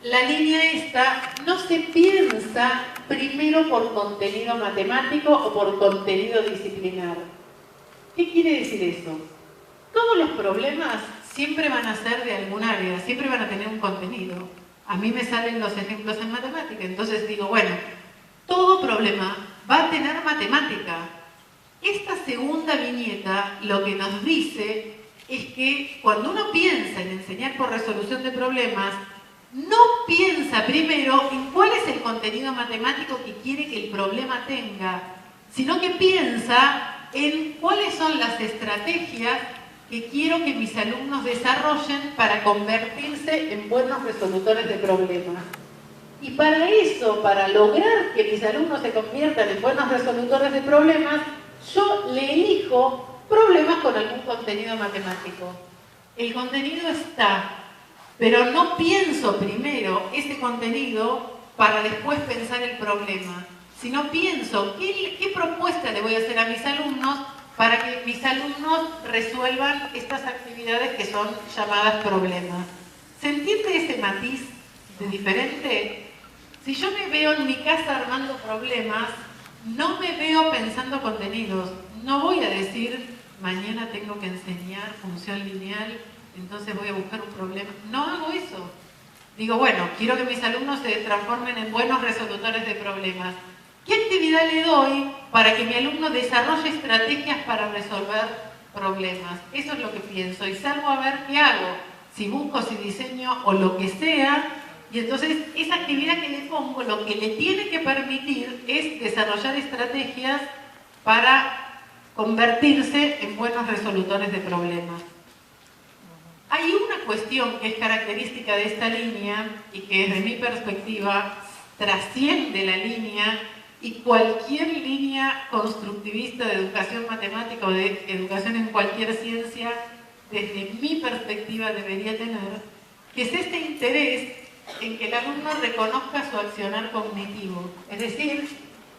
la línea esta no se piensa primero por contenido matemático o por contenido disciplinar. ¿Qué quiere decir eso? Todos los problemas siempre van a ser de algún área, siempre van a tener un contenido. A mí me salen los ejemplos en matemática, entonces digo, bueno, todo problema va a tener matemática. Esta segunda viñeta lo que nos dice es que cuando uno piensa en enseñar por resolución de problemas, no piensa primero en cuál es el contenido matemático que quiere que el problema tenga, sino que piensa en cuáles son las estrategias que quiero que mis alumnos desarrollen para convertirse en buenos resolutores de problemas. Y para eso, para lograr que mis alumnos se conviertan en buenos resolutores de problemas, yo le elijo problemas con algún contenido matemático. El contenido está, pero no pienso primero ese contenido para después pensar el problema, sino pienso qué propuesta le voy a hacer a mis alumnos para que mis alumnos resuelvan estas actividades que son llamadas problemas. ¿Se entiende ese matiz de diferente? Si yo me veo en mi casa armando problemas, no me veo pensando contenidos. No voy a decir, mañana tengo que enseñar función lineal, entonces voy a buscar un problema. No hago eso. Digo, bueno, quiero que mis alumnos se transformen en buenos resolutores de problemas. ¿Qué actividad le doy para que mi alumno desarrolle estrategias para resolver problemas? Eso es lo que pienso y salgo a ver qué hago. Si busco, si diseño o lo que sea. Y entonces esa actividad que le pongo lo que le tiene que permitir es desarrollar estrategias para convertirse en buenos resolutores de problemas. Hay una cuestión que es característica de esta línea y que desde mi perspectiva trasciende la línea y cualquier línea constructivista de educación matemática o de educación en cualquier ciencia, desde mi perspectiva debería tener, que es este interés en que el alumno reconozca su accionar cognitivo. Es decir,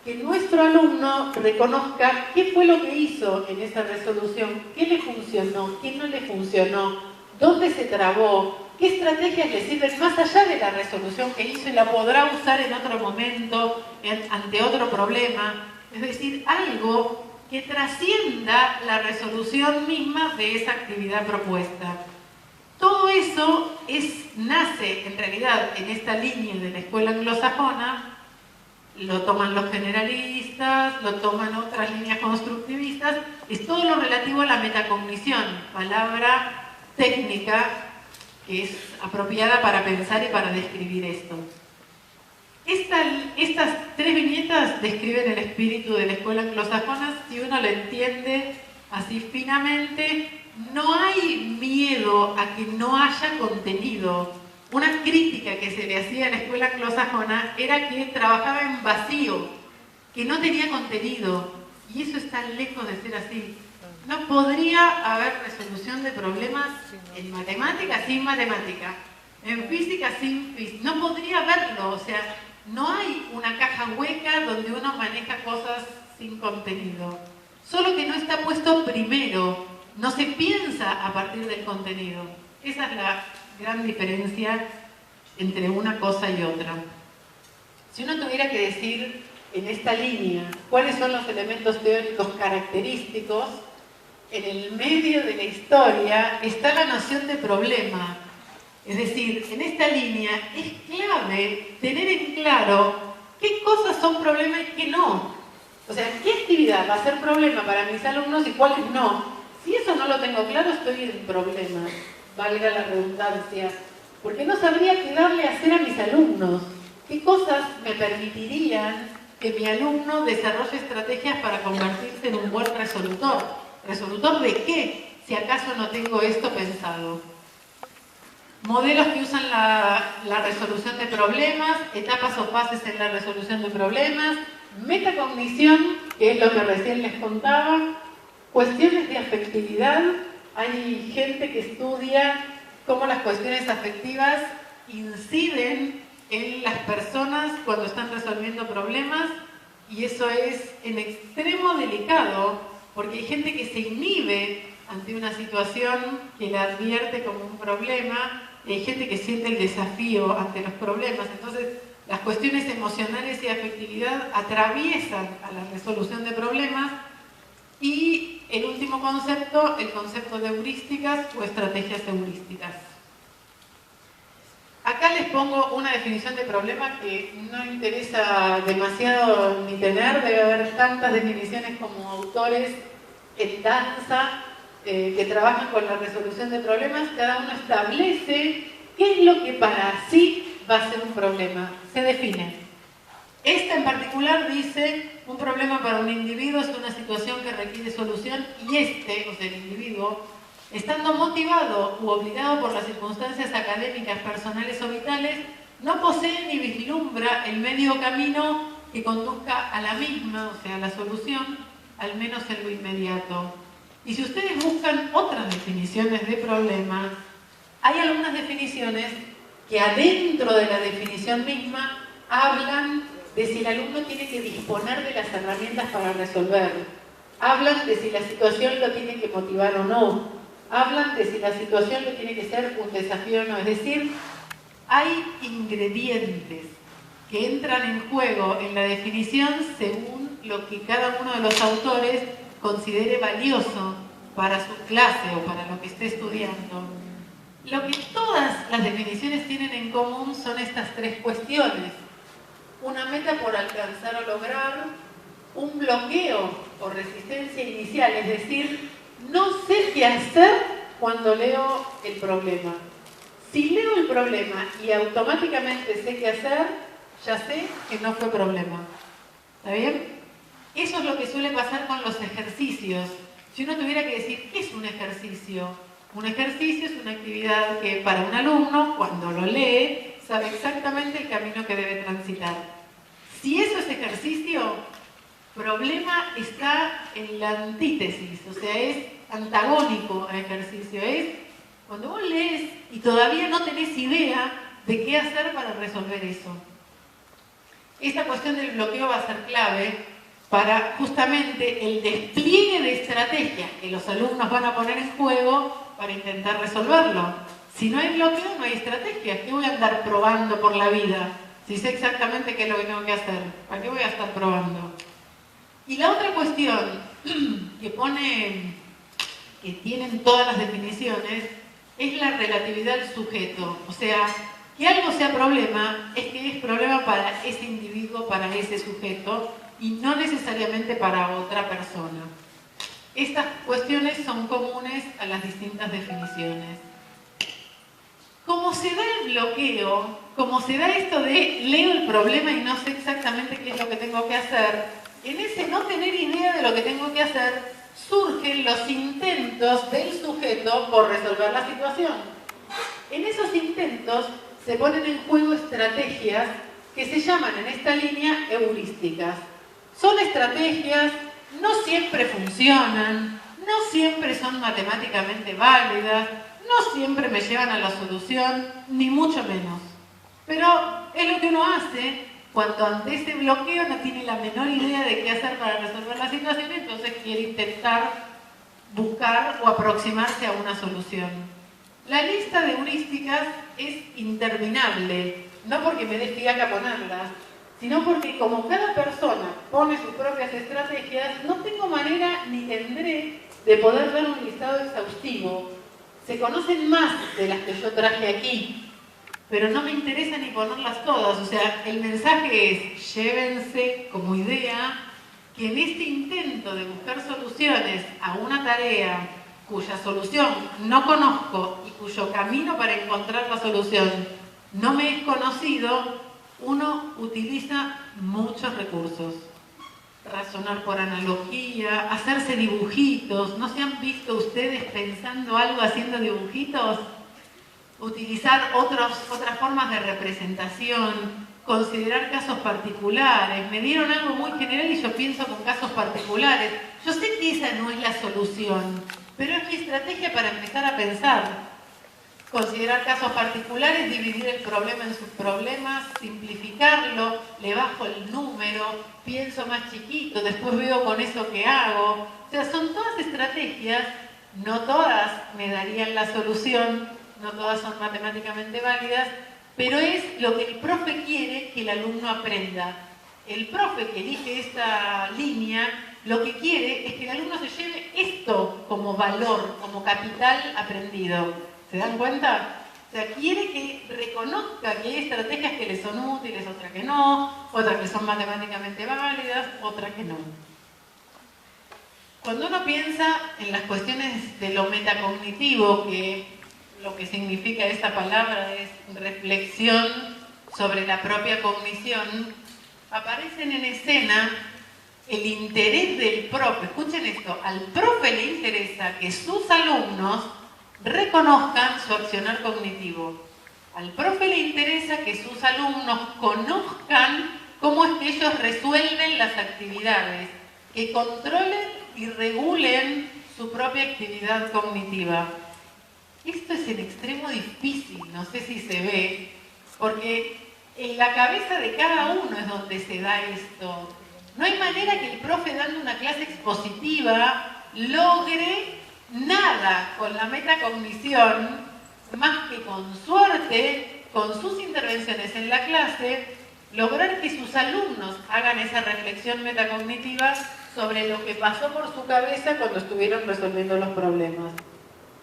que nuestro alumno reconozca qué fue lo que hizo en esa resolución, qué le funcionó, qué no le funcionó, dónde se trabó, qué estrategias le sirven más allá de la resolución que hizo y la podrá usar en otro momento, ante otro problema. Es decir, algo que trascienda la resolución misma de esa actividad propuesta. Todo eso nace en realidad en esta línea de la escuela anglosajona, lo toman los generalistas, lo toman otras líneas constructivistas, es todo lo relativo a la metacognición, palabra técnica que es apropiada para pensar y para describir esto. Estas tres viñetas describen el espíritu de la escuela anglosajona. Si uno lo entiende así finamente, no hay miedo a que no haya contenido. Una crítica que se le hacía a la escuela anglosajona era que trabajaba en vacío, que no tenía contenido, y eso está lejos de ser así. No podría haber resolución de problemas en matemática sin matemática, en física sin física. No podría haberlo, o sea, no hay una caja hueca donde uno maneja cosas sin contenido. Solo que no está puesto primero, no se piensa a partir del contenido. Esa es la gran diferencia entre una cosa y otra. Si uno tuviera que decir en esta línea cuáles son los elementos teóricos característicos, en el medio de la historia está la noción de problema. Es decir, en esta línea es clave tener en claro qué cosas son problema y qué no. O sea, qué actividad va a ser problema para mis alumnos y cuáles no. Si eso no lo tengo claro, estoy en problemas, valga la redundancia, porque no sabría qué darle a hacer a mis alumnos. ¿Qué cosas me permitirían que mi alumno desarrolle estrategias para convertirse en un buen resolutor? ¿Resolutor de qué? Si acaso no tengo esto pensado. Modelos que usan la resolución de problemas, etapas o fases en la resolución de problemas, metacognición, que es lo que recién les contaba, cuestiones de afectividad. Hay gente que estudia cómo las cuestiones afectivas inciden en las personas cuando están resolviendo problemas, y eso es en extremo delicado, porque hay gente que se inhibe ante una situación que la advierte como un problema, y hay gente que siente el desafío ante los problemas. Entonces, las cuestiones emocionales y afectividad atraviesan a la resolución de problemas. Y el último concepto, el concepto de heurísticas o estrategias heurísticas. Acá les pongo una definición de problema que no interesa demasiado ni tener, debe haber tantas definiciones como autores en danza que trabajan con la resolución de problemas. Cada uno establece qué es lo que para sí va a ser un problema, se define. Esta en particular dice, un problema para un individuo es una situación que requiere solución y o sea, el individuo, estando motivado u obligado por las circunstancias académicas, personales o vitales, no posee ni vislumbra el medio camino que conduzca a la misma, o sea, a la solución, al menos en lo inmediato. Y si ustedes buscan otras definiciones de problemas, hay algunas definiciones que adentro de la definición misma hablan de si el alumno tiene que disponer de las herramientas para resolver. Hablan de si la situación lo tiene que motivar o no. hablan de si la situación le tiene que ser un desafío o no. Es decir, hay ingredientes que entran en juego en la definición según lo que cada uno de los autores considere valioso para su clase o para lo que esté estudiando. Lo que todas las definiciones tienen en común son estas tres cuestiones. Una meta por alcanzar o lograr, un bloqueo o resistencia inicial, es decir, no sé qué hacer cuando leo el problema. Si leo el problema y automáticamente sé qué hacer, ya sé que no fue problema. ¿Está bien? Eso es lo que suele pasar con los ejercicios. Si uno tuviera que decir, ¿qué es un ejercicio? Un ejercicio es una actividad que para un alumno, cuando lo lee, sabe exactamente el camino que debe transitar. Si eso es ejercicio, problema está en la antítesis, o sea, es antagónico al ejercicio. Es cuando vos lees y todavía no tenés idea de qué hacer para resolver eso. Esta cuestión del bloqueo va a ser clave para justamente el despliegue de estrategias que los alumnos van a poner en juego para intentar resolverlo. Si no hay bloqueo, no hay estrategias. ¿Qué voy a andar probando por la vida? Si sé exactamente qué es lo que tengo que hacer, ¿para qué voy a estar probando? Y la otra cuestión que tienen todas las definiciones, es la relatividad del sujeto. O sea, que algo sea problema, es que es problema para ese individuo, para ese sujeto, y no necesariamente para otra persona. Estas cuestiones son comunes a las distintas definiciones. Como se da el bloqueo, como se da esto de leo el problema y no sé exactamente qué es lo que tengo que hacer, en ese no tener idea de lo que tengo que hacer, surgen los intentos del sujeto por resolver la situación. En esos intentos se ponen en juego estrategias que se llaman en esta línea heurísticas. Son estrategias, no siempre funcionan, no siempre son matemáticamente válidas, no siempre me llevan a la solución, ni mucho menos. Pero es lo que uno hace cuando ante ese bloqueo no tiene la menor idea de qué hacer para resolver la situación, entonces quiere intentar buscar o aproximarse a una solución. La lista de heurísticas es interminable, no porque me dé fiaca ponerlas, sino porque como cada persona pone sus propias estrategias, no tengo manera ni tendré de poder dar un listado exhaustivo. Se conocen más de las que yo traje aquí, pero no me interesa ni ponerlas todas. O sea, el mensaje es, llévense como idea que en este intento de buscar soluciones a una tarea cuya solución no conozco y cuyo camino para encontrar la solución no me es conocido, uno utiliza muchos recursos. Razonar por analogía, hacerse dibujitos. ¿No se han visto ustedes pensando algo haciendo dibujitos? Utilizar otras formas de representación, considerar casos particulares. Me dieron algo muy general y yo pienso con casos particulares. Yo sé que esa no es la solución, pero es mi estrategia para empezar a pensar. Considerar casos particulares, dividir el problema en subproblemas, simplificarlo, le bajo el número, pienso más chiquito, después veo con eso qué hago. O sea, son todas estrategias, no todas me darían la solución, no todas son matemáticamente válidas, pero es lo que el profe quiere que el alumno aprenda. El profe que elige esta línea, lo que quiere es que el alumno se lleve esto como valor, como capital aprendido. ¿Se dan cuenta? O sea, quiere que reconozca que hay estrategias que le son útiles, otras que no, otras que son matemáticamente válidas, otras que no. Cuando uno piensa en las cuestiones de lo metacognitivo, que lo que significa esta palabra es reflexión sobre la propia cognición, aparecen en escena el interés del profe. Escuchen esto, al profe le interesa que sus alumnos reconozcan su accionar cognitivo. Al profe le interesa que sus alumnos conozcan cómo es que ellos resuelven las actividades, que controlen y regulen su propia actividad cognitiva. Esto es en extremo difícil, no sé si se ve, porque en la cabeza de cada uno es donde se da esto. No hay manera que el profe dando una clase expositiva logre nada con la metacognición más que con suerte, con sus intervenciones en la clase, lograr que sus alumnos hagan esa reflexión metacognitiva sobre lo que pasó por su cabeza cuando estuvieron resolviendo los problemas.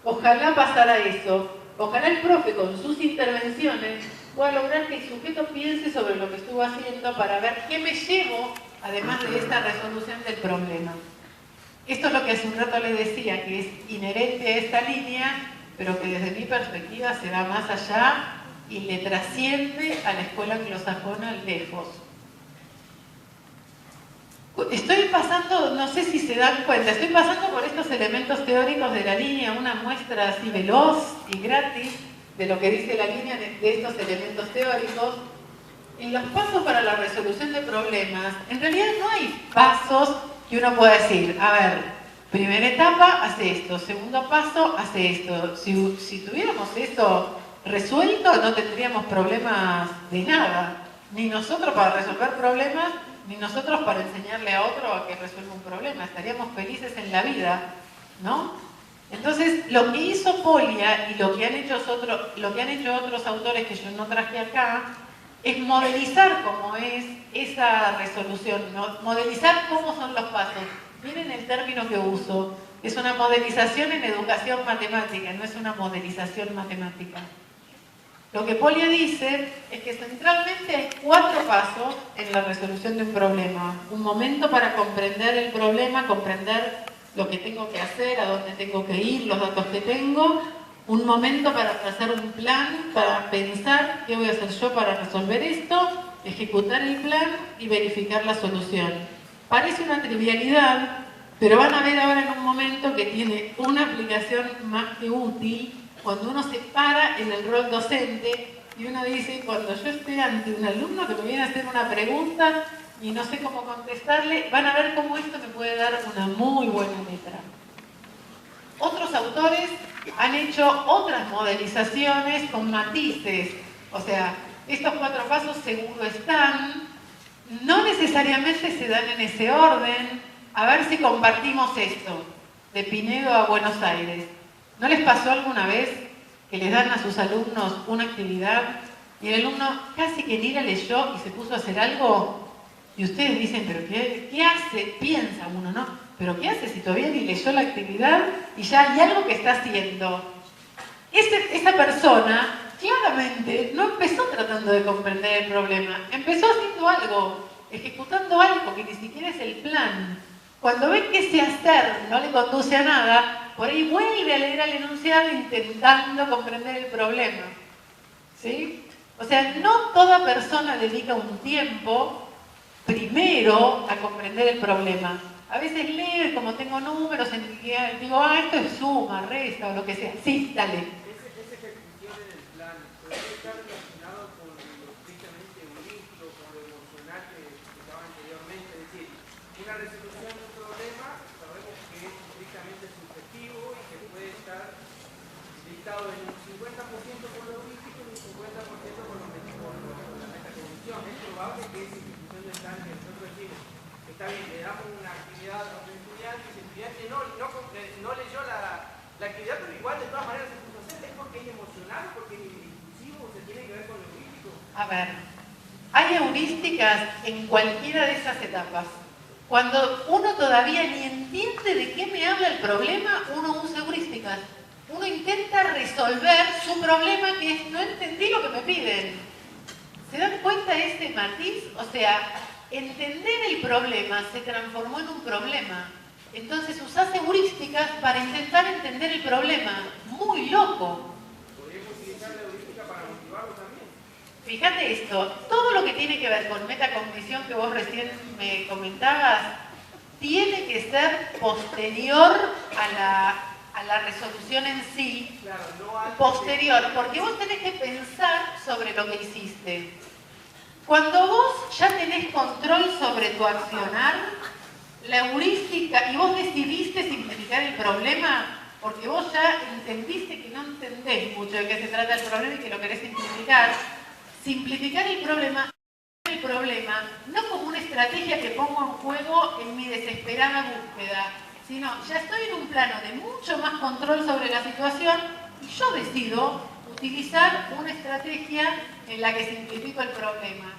Ojalá pasara eso. Ojalá el profe con sus intervenciones pueda lograr que el sujeto piense sobre lo que estuvo haciendo para ver qué me llevo, además de esta resolución del problema. Esto es lo que hace un rato le decía, que es inherente a esta línea, pero que desde mi perspectiva se va más allá y le trasciende a la escuela anglosajona lejos. Estoy pasando, no sé si se dan cuenta, estoy pasando por estos elementos teóricos de la línea, una muestra así veloz y gratis de lo que dice la línea de estos elementos teóricos. En los pasos para la resolución de problemas, en realidad no hay pasos que uno pueda decir, a ver, primera etapa, hace esto, segundo paso, hace esto. Si tuviéramos eso resuelto, no tendríamos problemas de nada. Ni nosotros para resolver problemas, ni nosotros para enseñarle a otro a que resuelva un problema. Estaríamos felices en la vida, ¿no? Entonces, lo que hizo Polia y lo que han hecho otros autores que yo no traje acá, es modelizar cómo es esa resolución, ¿no? Modelizar cómo son los pasos. Miren el término que uso. Es una modelización en educación matemática, no es una modelización matemática. Lo que Polia dice es que centralmente hay 4 pasos en la resolución de un problema. Un momento para comprender el problema, comprender lo que tengo que hacer, a dónde tengo que ir, los datos que tengo. Un momento para trazar un plan, para pensar qué voy a hacer yo para resolver esto, ejecutar el plan y verificar la solución. Parece una trivialidad, pero van a ver ahora en un momento que tiene una aplicación más que útil cuando uno se para en el rol docente y uno dice, cuando yo esté ante un alumno que me viene a hacer una pregunta y no sé cómo contestarle, van a ver cómo esto me puede dar una muy buena letra. Otros autores han hecho otras modelizaciones con matices, o sea, estos 4 pasos seguro están, no necesariamente se dan en ese orden. A ver si compartimos esto, de Pinedo a Buenos Aires. ¿No les pasó alguna vez que les dan a sus alumnos una actividad y el alumno casi que ni la leyó y se puso a hacer algo? Y ustedes dicen, ¿pero qué hace? Piensa uno, ¿no? ¿Pero qué hace si todavía ni leyó la actividad y ya hay algo que está haciendo? Esa persona claramente no empezó tratando de comprender el problema, empezó haciendo algo, ejecutando algo que ni siquiera es el plan. Cuando ven que ese hacer no le conduce a nada, por ahí vuelve a leer el enunciado intentando comprender el problema. ¿Sí? O sea, no toda persona dedica un tiempo primero a comprender el problema. A veces leo y como tengo números, digo, esto es suma, resta o lo que sea. Sí, dale. Esa ejecución en el plan, ¿puede estar relacionado con lo estrictamente holístico, con lo emocional que explicaba anteriormente? Es decir, una resolución de un problema sabemos que es estrictamente subjetivo y que puede estar dictado en un 50% por lo holístico y un 50% por la metacognición. Es probable que esa ejecución del plan que nosotros decimos, está bien, le damos una actividad a un estudiante y el estudiante no leyó la actividad, pero igual de todas maneras se puso a hacer. ¿Es porque es emocional, porque es impulsivo, se tiene que ver con lo holístico? A ver, hay heurísticas en cualquiera de esas etapas. Cuando uno todavía ni entiende de qué me habla el problema, uno usa heurísticas. Uno intenta resolver su problema que es, no entendí lo que me piden. ¿Se dan cuenta de este matiz? O sea, entender el problema se transformó en un problema. Entonces usás heurísticas para intentar entender el problema. Muy loco. ¿Podríamos utilizar la heurística para motivarlo también? Fíjate esto, todo lo que tiene que ver con metacognición que vos recién me comentabas, tiene que ser posterior a la resolución en sí. Claro, no antes. Posterior, porque vos tenés que pensar sobre lo que hiciste. Cuando vos ya tenés control sobre tu accionar, la heurística, y vos decidiste simplificar el problema, porque vos ya entendiste que no entendés mucho de qué se trata el problema y que lo querés simplificar el problema no como una estrategia que pongo en juego en mi desesperada búsqueda, sino ya estoy en un plano de mucho más control sobre la situación y yo decido utilizar una estrategia en la que simplifico el problema.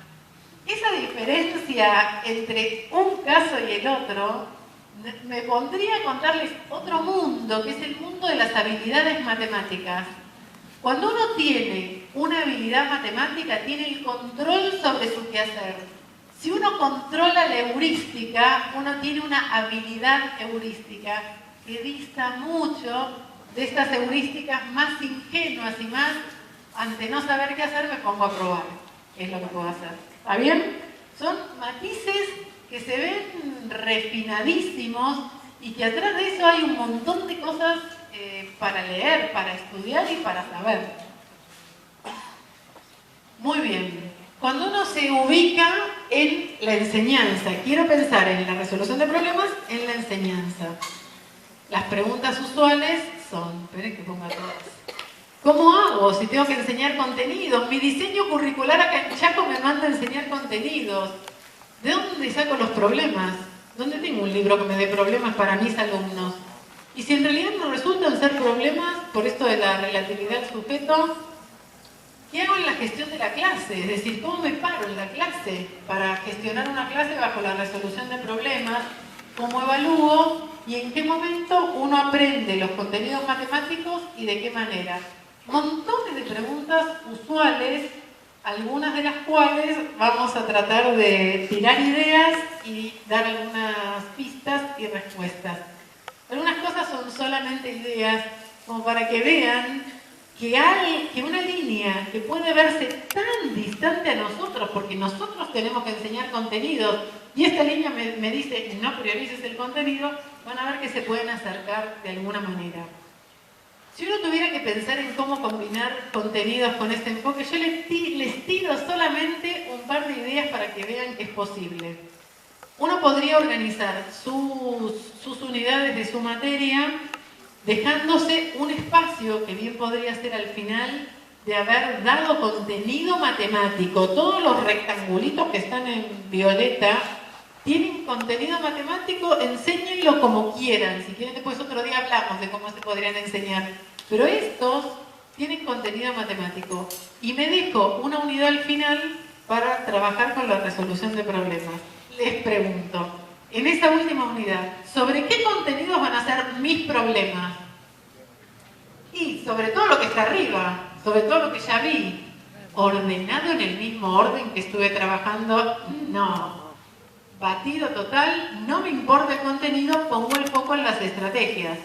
Esa diferencia entre un caso y el otro me pondría a contarles otro mundo, que es el mundo de las habilidades matemáticas. Cuando uno tiene una habilidad matemática, tiene el control sobre su quehacer. Si uno controla la heurística, uno tiene una habilidad heurística que dista mucho de estas heurísticas más ingenuas y más, ante no saber qué hacer, me pongo a probar qué es lo que puedo hacer. ¿Está bien? Son matices que se ven refinadísimos y que atrás de eso hay un montón de cosas para leer, para estudiar y para saber. Muy bien. Cuando uno se ubica en la enseñanza, quiero pensar en la resolución de problemas en la enseñanza. Las preguntas usuales son, esperen que ponga todas. ¿Cómo hago si tengo que enseñar contenidos? Mi diseño curricular acá en Chaco me manda a enseñar contenidos. ¿De dónde saco los problemas? ¿Dónde tengo un libro que me dé problemas para mis alumnos? Y si en realidad no resultan ser problemas por esto de la relatividad del sujeto, ¿qué hago en la gestión de la clase? Es decir, ¿cómo me paro en la clase para gestionar una clase bajo la resolución de problemas? ¿Cómo evalúo? ¿Y en qué momento uno aprende los contenidos matemáticos y de qué manera? Montones de preguntas usuales, algunas de las cuales vamos a tratar de tirar ideas y dar algunas pistas y respuestas. Algunas cosas son solamente ideas, como para que vean que una línea que puede verse tan distante a nosotros, porque nosotros tenemos que enseñar contenidos, y esta línea me dice, no priorices el contenido, van a ver que se pueden acercar de alguna manera. Si uno tuviera que pensar en cómo combinar contenidos con este enfoque, yo les tiro solamente un par de ideas para que vean que es posible. Uno podría organizar sus unidades de su materia dejándose un espacio que bien podría ser al final de haber dado contenido matemático. Todos los rectangulitos que están en violeta tienen contenido matemático, enséñenlo como quieran. Si quieren después otro día hablamos de cómo se podrían enseñar. Pero estos tienen contenido matemático. Y me dejo una unidad al final para trabajar con la resolución de problemas. Les pregunto, en esta última unidad, ¿sobre qué contenidos van a ser mis problemas? Y sobre todo lo que está arriba, sobre todo lo que ya vi. ¿Ordenado en el mismo orden que estuve trabajando? No. Batido total, no me importa el contenido, pongo el foco en las estrategias.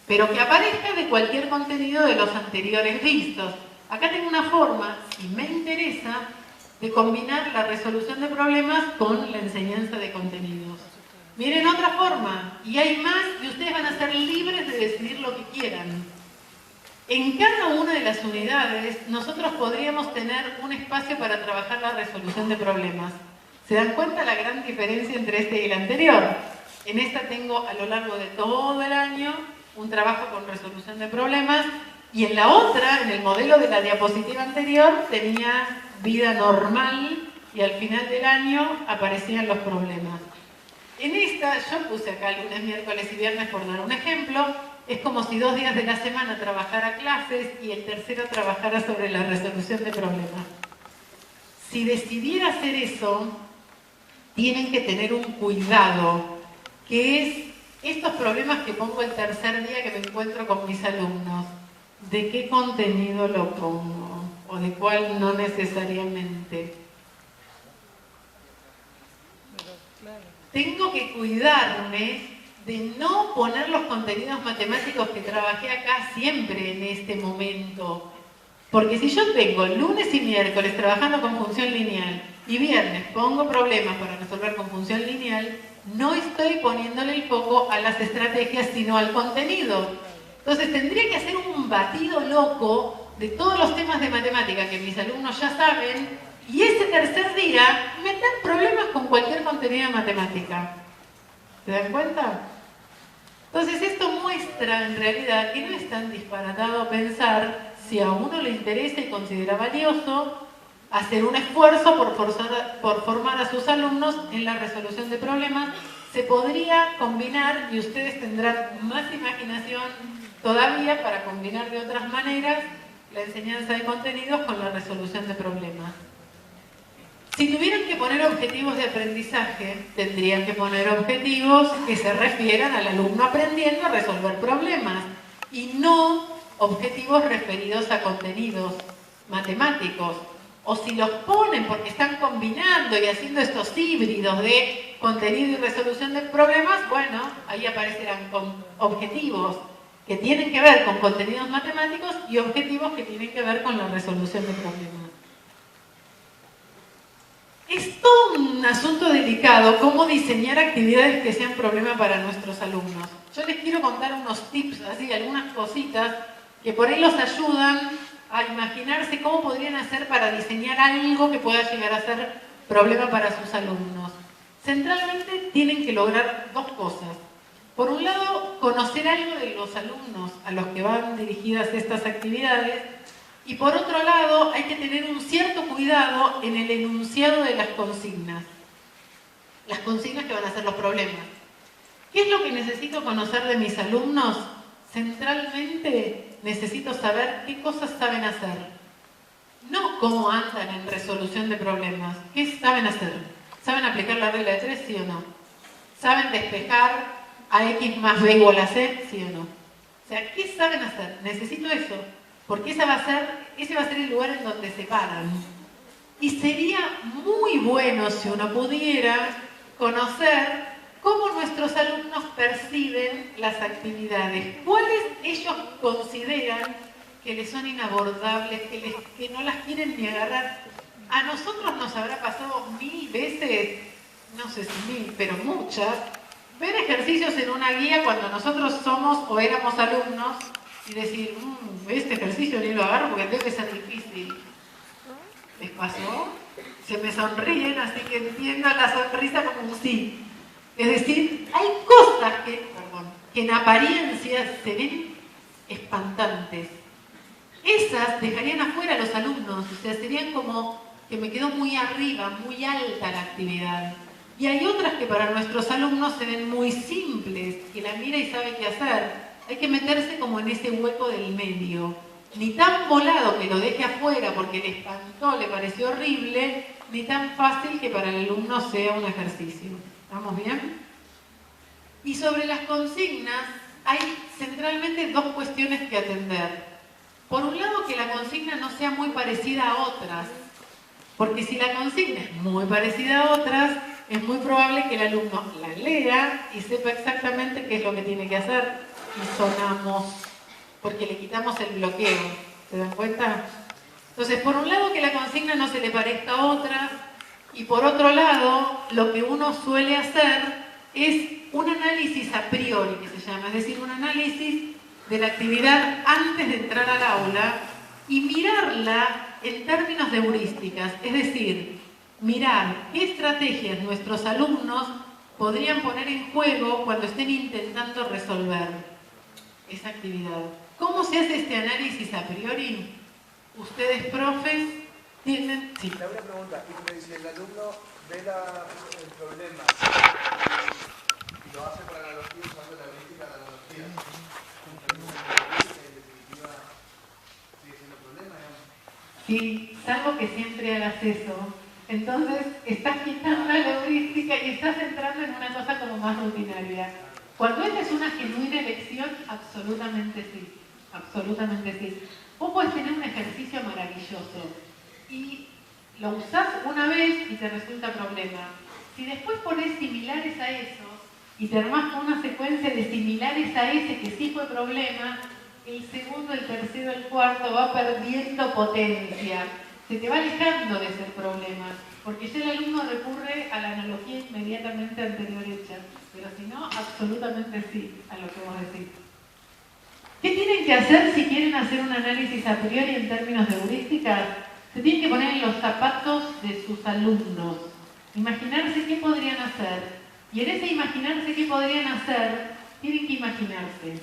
Pero que aparezca de cualquier contenido de los anteriores vistos. Acá tengo una forma, si me interesa, de combinar la resolución de problemas con la enseñanza de contenidos. Miren otra forma, y hay más, y ustedes van a ser libres de decidir lo que quieran. En cada una de las unidades, nosotros podríamos tener un espacio para trabajar la resolución de problemas. ¿Se dan cuenta la gran diferencia entre este y el anterior? En esta tengo a lo largo de todo el año un trabajo con resolución de problemas, y en la otra, en el modelo de la diapositiva anterior, tenía vida normal y al final del año aparecían los problemas. En esta, yo puse acá lunes, miércoles y viernes por dar un ejemplo, es como si 2 días de la semana trabajara clases y el tercero trabajara sobre la resolución de problemas. Si decidiera hacer eso, tienen que tener un cuidado, que es estos problemas que pongo el tercer día que me encuentro con mis alumnos. ¿De qué contenido lo pongo? ¿O de cuál no necesariamente? Tengo que cuidarme de no poner los contenidos matemáticos que trabajé acá siempre en este momento. Porque si yo tengo lunes y miércoles trabajando con función lineal y viernes pongo problemas para resolver con función lineal, no estoy poniéndole el foco a las estrategias, sino al contenido. Entonces tendría que hacer un batido loco de todos los temas de matemática que mis alumnos ya saben, y ese tercer día meter problemas con cualquier contenido de matemática. ¿Se dan cuenta? Entonces esto muestra en realidad que no es tan disparatado pensar, si a uno le interesa y considera valioso, hacer un esfuerzo por formar a sus alumnos en la resolución de problemas se podría combinar, y ustedes tendrán más imaginación todavía para combinar de otras maneras la enseñanza de contenidos con la resolución de problemas. Si tuvieran que poner objetivos de aprendizaje, tendrían que poner objetivos que se refieran al alumno aprendiendo a resolver problemas y no objetivos referidos a contenidos matemáticos. O si los ponen porque están combinando y haciendo estos híbridos de contenido y resolución de problemas, bueno, ahí aparecerán con objetivos que tienen que ver con contenidos matemáticos y objetivos que tienen que ver con la resolución de problemas. Es todo un asunto delicado cómo diseñar actividades que sean problema para nuestros alumnos. Yo les quiero contar unos tips, así, algunas cositas que por ahí los ayudan a imaginarse cómo podrían hacer para diseñar algo que pueda llegar a ser problema para sus alumnos. Centralmente tienen que lograr dos cosas. Por un lado, conocer algo de los alumnos a los que van dirigidas estas actividades, y por otro lado, hay que tener un cierto cuidado en el enunciado de las consignas. Las consignas que van a ser los problemas. ¿Qué es lo que necesito conocer de mis alumnos? Centralmente necesito saber qué cosas saben hacer. No cómo andan en resolución de problemas. ¿Qué saben hacer? ¿Saben aplicar la regla de 3, sí o no? ¿Saben despejar a X más B igual a C, sí o no? O sea, ¿qué saben hacer? Necesito eso. Porque ese va a ser el lugar en donde se paran. Y sería muy bueno si uno pudiera conocer cómo nuestros alumnos perciben las actividades, cuáles ellos consideran que les son inabordables, que no las quieren ni agarrar. A nosotros nos habrá pasado 1000 veces, no sé si 1000, pero muchas, ver ejercicios en una guía cuando nosotros somos o éramos alumnos y decir, este ejercicio ni lo agarro porque debe ser difícil. ¿Les pasó? Se me sonríen, así que entiendo la sonrisa como un sí. Es decir, hay cosas que en apariencia se ven espantantes. Esas dejarían afuera a los alumnos, o sea, serían como que me quedó muy arriba, muy alta la actividad. Y hay otras que para nuestros alumnos se ven muy simples, que la mira y sabe qué hacer. Hay que meterse como en ese hueco del medio. Ni tan volado que lo deje afuera porque le espantó, le pareció horrible, ni tan fácil que para el alumno sea un ejercicio. ¿Estamos bien? Y sobre las consignas hay centralmente dos cuestiones que atender. Por un lado, que la consigna no sea muy parecida a otras. Porque si la consigna es muy parecida a otras, es muy probable que el alumno la lea y sepa exactamente qué es lo que tiene que hacer. Y sonamos, porque le quitamos el bloqueo. ¿Se dan cuenta? Entonces, por un lado, que la consigna no se le parezca a otras, y por otro lado, lo que uno suele hacer es un análisis a priori, que se llama, es decir, un análisis de la actividad antes de entrar al aula y mirarla en términos de heurísticas, es decir, mirar qué estrategias nuestros alumnos podrían poner en juego cuando estén intentando resolver esa actividad. ¿Cómo se hace este análisis a priori? Ustedes, profes, tienen... Sí. Le hago una pregunta. Si el alumno ve el problema y lo hace para la analogía usando la heurística de la analogía, en definitiva, sigue siendo problema, ¿no? Sí, salvo que siempre hagas eso. Entonces, estás quitando la heurística y estás entrando en una cosa como más rutinaria. Cuando esta es una genuina elección, absolutamente sí. Absolutamente sí. Vos podés tener un ejercicio maravilloso y lo usás una vez y te resulta problema. Si después ponés similares a esos y te armás con una secuencia de similares a ese que sí fue problema, el segundo, el tercero, el cuarto va perdiendo potencia. Se te va alejando de ser problema, porque ya el alumno recurre a la analogía inmediatamente anterior hecha. Pero si no, absolutamente sí a lo que vos decís. ¿Qué tienen que hacer si quieren hacer un análisis a priori en términos de heurísticas? Se tienen que poner en los zapatos de sus alumnos. Imaginarse qué podrían hacer. Y en ese imaginarse qué podrían hacer, tienen que imaginarse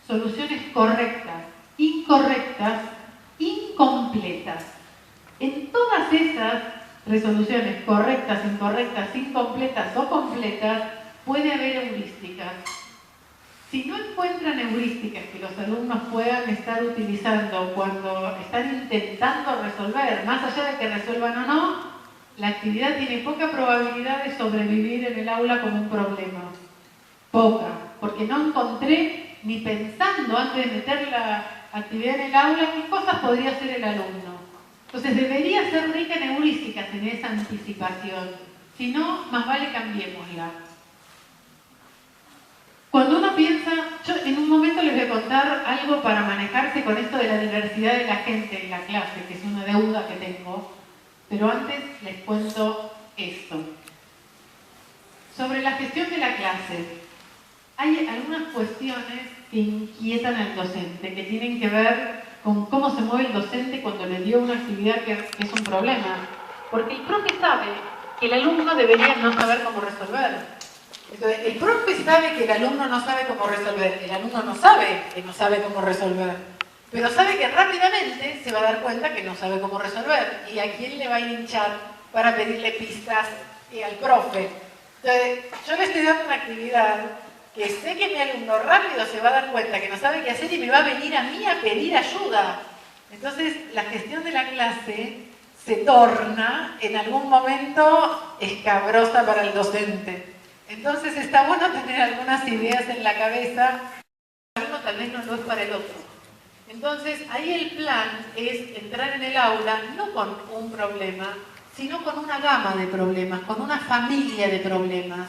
soluciones correctas, incorrectas, incompletas. En todas esas resoluciones correctas, incorrectas, incompletas o completas, puede haber heurísticas. Si no encuentran heurísticas que los alumnos puedan estar utilizando cuando están intentando resolver, más allá de que resuelvan o no, la actividad tiene poca probabilidad de sobrevivir en el aula como un problema. Poca, porque no encontré, ni pensando antes de meter la actividad en el aula, qué cosas podría hacer el alumno. Entonces debería ser rica en heurísticas, en esa anticipación. Si no, más vale cambiémosla. Cuando uno piensa, yo en un momento les voy a contar algo para manejarse con esto de la diversidad de la gente en la clase, que es una deuda que tengo, pero antes les cuento esto. Sobre la gestión de la clase, hay algunas cuestiones que inquietan al docente, que tienen que ver con cómo se mueve el docente cuando le dio una actividad que es un problema. Porque el profe sabe que el alumno debería no saber cómo resolver. Entonces, el profe sabe que el alumno no sabe cómo resolver, el alumno no sabe que no sabe cómo resolver, pero sabe que rápidamente se va a dar cuenta que no sabe cómo resolver. ¿Y a quién le va a hinchar para pedirle pistas al profe? Entonces, yo le estoy dando una actividad que sé que mi alumno rápido se va a dar cuenta que no sabe qué hacer y me va a venir a mí a pedir ayuda. Entonces, la gestión de la clase se torna en algún momento escabrosa para el docente. Entonces está bueno tener algunas ideas en la cabeza, uno tal vez no lo es para el otro. Entonces ahí el plan es entrar en el aula no con un problema, sino con una gama de problemas, con una familia de problemas.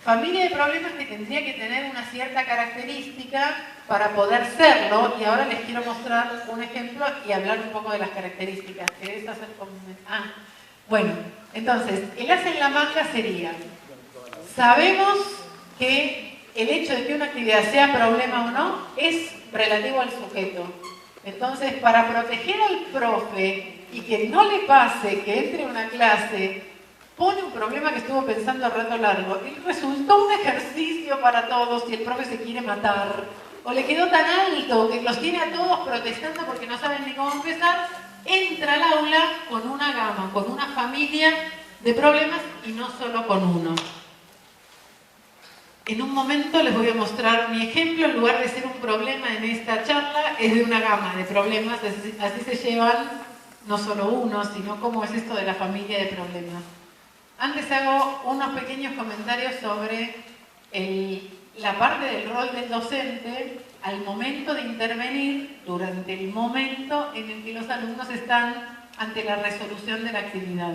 Familia de problemas que tendría que tener una cierta característica para poder serlo, y ahora les quiero mostrar un ejemplo y hablar un poco de las características. ¿Querés hacer como... Bueno, entonces, el as en la manga sería... Sabemos que el hecho de que una actividad sea problema o no es relativo al sujeto. Entonces, para proteger al profe y que no le pase que entre a una clase, pone un problema que estuvo pensando a rato largo y resultó un ejercicio para todos y el profe se quiere matar. O le quedó tan alto que los tiene a todos protestando porque no saben ni cómo empezar, entra al aula con una gama, con una familia de problemas y no solo con uno. En un momento les voy a mostrar mi ejemplo. En lugar de ser un problema en esta charla, es de una gama de problemas. Así se llevan no solo uno, sino cómo es esto de la familia de problemas. Antes hago unos pequeños comentarios sobre la parte del rol del docente al momento de intervenir, durante el momento en el que los alumnos están ante la resolución de la actividad.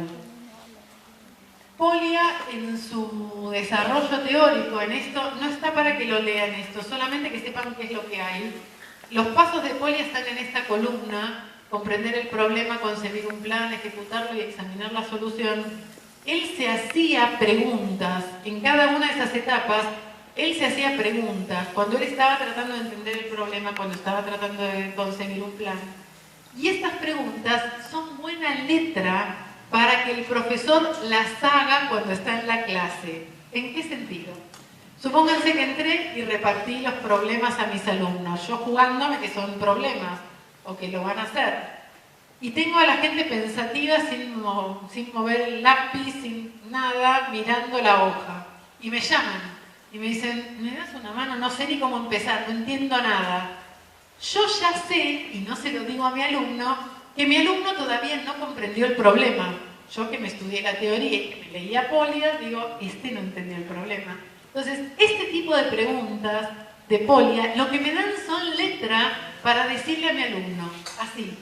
Polia, en su desarrollo teórico en esto, no está para que lo lean esto, solamente que sepan qué es lo que hay. Los pasos de Polia están en esta columna: comprender el problema, concebir un plan, ejecutarlo y examinar la solución. Él se hacía preguntas, en cada una de esas etapas, él se hacía preguntas, cuando él estaba tratando de entender el problema, cuando estaba tratando de concebir un plan. Y estas preguntas son buena letra para que el profesor las haga cuando está en la clase. ¿En qué sentido? Supónganse que entré y repartí los problemas a mis alumnos, yo jugándome que son problemas, o que lo van a hacer. Y tengo a la gente pensativa sin mover el lápiz, sin nada, mirando la hoja. Y me llaman y me dicen, ¿me das una mano? No sé ni cómo empezar, no entiendo nada. Yo ya sé, y no se lo digo a mi alumno, que mi alumno todavía no comprendió el problema. Yo que me estudié la teoría y que me leía Polia, digo, este no entendió el problema. Entonces, este tipo de preguntas de Polia, lo que me dan son letras para decirle a mi alumno, así,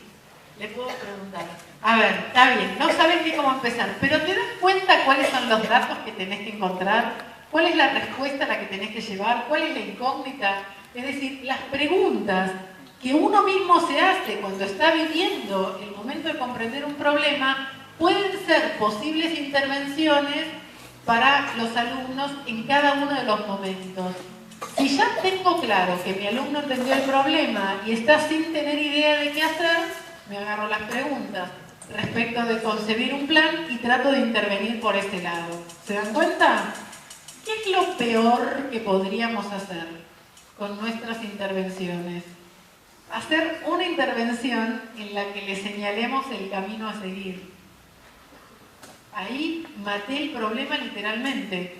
le puedo preguntar, a ver, está bien, no sabes ni cómo empezar, pero ¿te das cuenta cuáles son los datos que tenés que encontrar? ¿Cuál es la respuesta a la que tenés que llevar? ¿Cuál es la incógnita? Es decir, las preguntas que uno mismo se hace cuando está viviendo el momento de comprender un problema pueden ser posibles intervenciones para los alumnos en cada uno de los momentos. Si ya tengo claro que mi alumno entendió el problema y está sin tener idea de qué hacer, me agarro las preguntas respecto de concebir un plan y trato de intervenir por ese lado. ¿Se dan cuenta? ¿Qué es lo peor que podríamos hacer con nuestras intervenciones? Hacer una intervención en la que le señalemos el camino a seguir. Ahí maté el problema literalmente.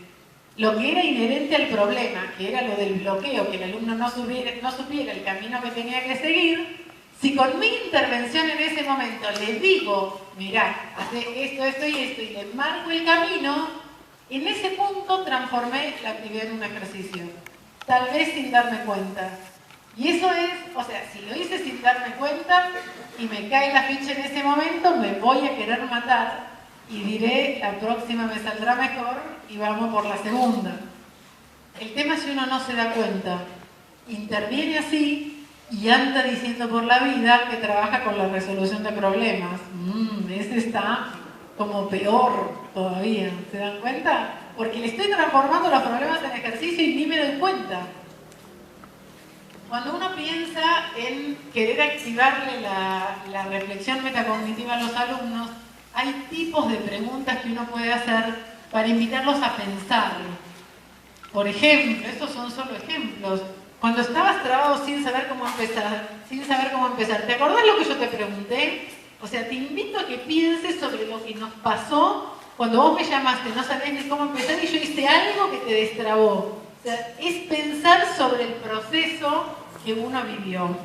lo que era inherente al problema, que era lo del bloqueo, que el alumno no supiera el camino que tenía que seguir, si con mi intervención en ese momento le digo, mirá, hace esto, esto y esto, y le marco el camino, en ese punto transformé la actividad en un ejercicio, tal vez sin darme cuenta. Y eso es, o sea, si lo hice sin darme cuenta y me cae la ficha en ese momento, me voy a querer matar y diré, la próxima me saldrá mejor y vamos por la segunda. El tema es si uno no se da cuenta, interviene así y anda diciendo por la vida que trabaja con la resolución de problemas. Ese está como peor todavía, ¿se dan cuenta? Porque le estoy transformando los problemas en ejercicio y ni me doy cuenta. Cuando uno piensa en querer activarle la reflexión metacognitiva a los alumnos, hay tipos de preguntas que uno puede hacer para invitarlos a pensar. Por ejemplo, estos son solo ejemplos. Cuando estabas trabado sin saber cómo empezar, ¿te acordás lo que yo te pregunté? O sea, te invito a que pienses sobre lo que nos pasó cuando vos me llamaste, no sabías ni cómo empezar y yo hice algo que te destrabó. O sea, es pensar sobre el proceso que uno vivió.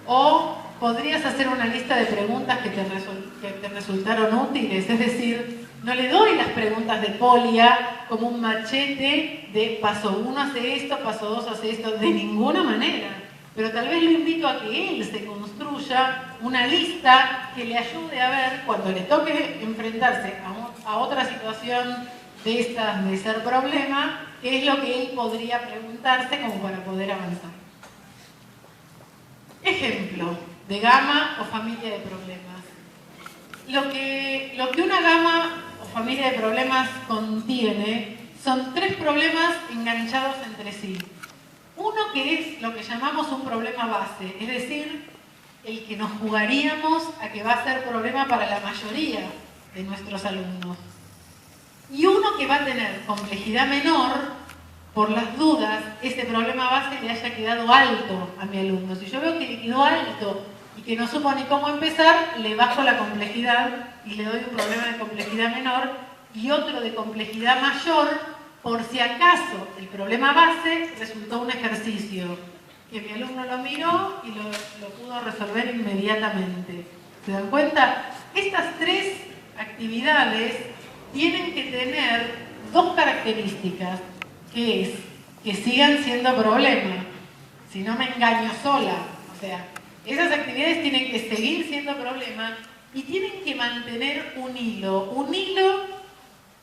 O podrías hacer una lista de preguntas que te resultaron útiles, es decir, no le doy las preguntas de Polia como un machete de paso 1 hace esto, paso 2 hace esto, de ninguna manera. Pero tal vez lo invito a que él se construya una lista que le ayude a ver, cuando le toque enfrentarse a otra situación de estas de ser problema, qué es lo que él podría preguntarse como para poder avanzar. Ejemplo de gama o familia de problemas. Lo que una gama o familia de problemas contiene son 3 problemas enganchados entre sí. Uno que es lo que llamamos un problema base, es decir, el que nos jugaríamos a que va a ser problema para la mayoría de nuestros alumnos. Y uno que va a tener complejidad menor, por las dudas, ese problema base le haya quedado alto a mi alumno. Si yo veo que le quedó alto y que no supo ni cómo empezar, le bajo la complejidad y le doy un problema de complejidad menor y otro de complejidad mayor, por si acaso el problema base resultó un ejercicio que mi alumno lo miró y lo pudo resolver inmediatamente. ¿Se dan cuenta? Estas 3 actividades tienen que tener 2 características, que es que sigan siendo problema, si no me engaño sola. O sea, esas actividades tienen que seguir siendo problema y tienen que mantener un hilo. ¿Un hilo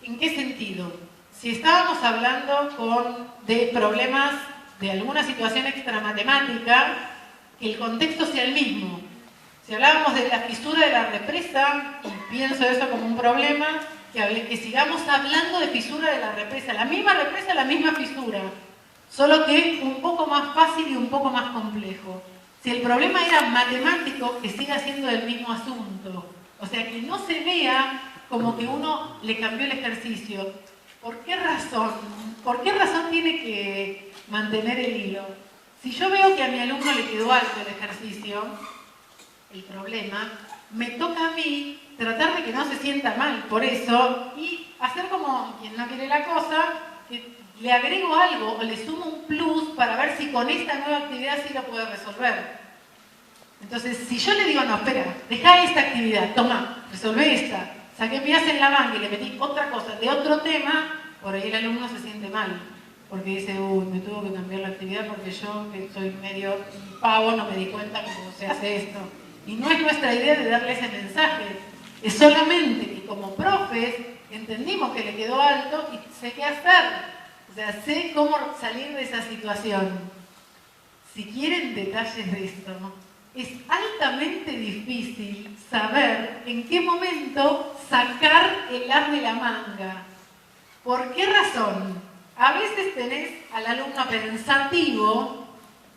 en qué sentido? Si estábamos hablando de problemas de alguna situación extramatemática, que el contexto sea el mismo. Si hablábamos de la fisura de la represa, y pienso eso como un problema, que sigamos hablando de fisura de la represa, la misma fisura, solo que un poco más fácil y un poco más complejo. Si el problema era matemático, que siga siendo el mismo asunto. O sea, que no se vea como que uno le cambió el ejercicio. ¿Por qué razón? ¿Por qué razón tiene que mantener el hilo? Si yo veo que a mi alumno le quedó alto el ejercicio, el problema, me toca a mí tratar de que no se sienta mal por eso y hacer como quien no quiere la cosa, que le agrego algo o le sumo un plus para ver si con esta nueva actividad sí lo puedo resolver. Entonces, si yo le digo, no, espera, deja esta actividad, toma, resolvé esta, saqué mi as en la manga y le metí otra cosa de otro tema, por ahí el alumno se siente mal, porque dice, uy, me tuvo que cambiar la actividad porque yo, que soy medio pavo, no me di cuenta cómo se hace esto. Y no es nuestra idea de darle ese mensaje, es solamente que como profes entendimos que le quedó alto y sé qué hacer. O sea, sé cómo salir de esa situación. Si quieren detalles de esto, es altamente difícil saber en qué momento sacar el as de la manga. ¿Por qué razón? A veces tenés al alumno pensativo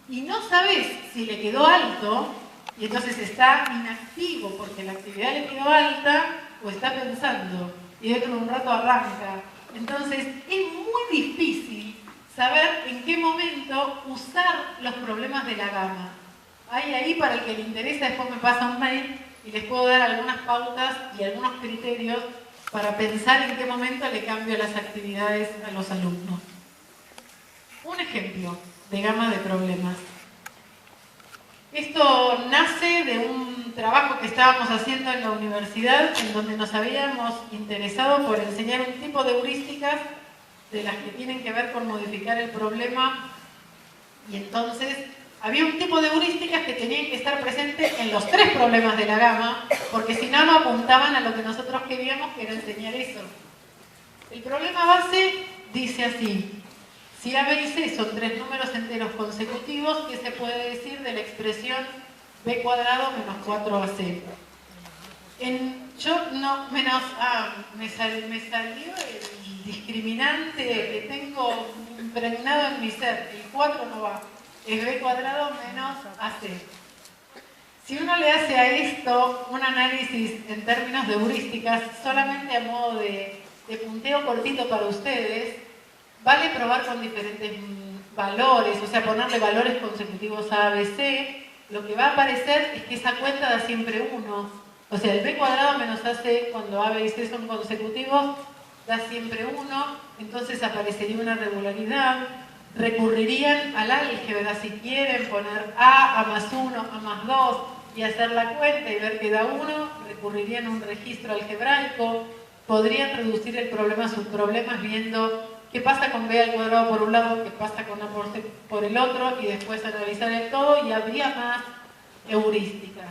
y no sabés si le quedó alto y entonces está inactivo porque la actividad le quedó alta o está pensando y dentro de un rato arranca. Entonces es muy difícil saber en qué momento usar los problemas de la gama. Hay ahí, para el que le interesa, después me pasa un mail y les puedo dar algunas pautas y algunos criterios para pensar en qué momento le cambio las actividades a los alumnos. Un ejemplo de gama de problemas. Esto nace de un trabajo que estábamos haciendo en la universidad, en donde nos habíamos interesado por enseñar un tipo de heurísticas de las que tienen que ver con modificar el problema, y entonces había un tipo de heurísticas que tenían que estar presentes en los 3 problemas de la gama, porque si no, no apuntaban a lo que nosotros queríamos, que era enseñar eso. El problema base dice así: si A, B y C son 3 números enteros consecutivos, ¿qué se puede decir de la expresión B cuadrado menos 4AC? Me salió el discriminante que tengo impregnado en mi ser. El 4 no va. Es B cuadrado menos AC. Si uno le hace a esto un análisis en términos de heurísticas, solamente a modo de punteo cortito para ustedes, vale probar con diferentes valores, o sea, ponerle valores consecutivos a, B, C. Lo que va a aparecer es que esa cuenta da siempre 1. O sea, el B cuadrado menos AC, cuando A, B y C son consecutivos, da siempre 1. Entonces aparecería una regularidad. Recurrirían al álgebra si quieren poner A más 1, A más 2 y hacer la cuenta y ver que da 1. Recurrirían a un registro algebraico. Podrían reducir el problema a subproblemas viendo qué pasa con B al cuadrado por un lado, qué pasa con A por C por el otro, y después analizar el todo, y habría más heurísticas.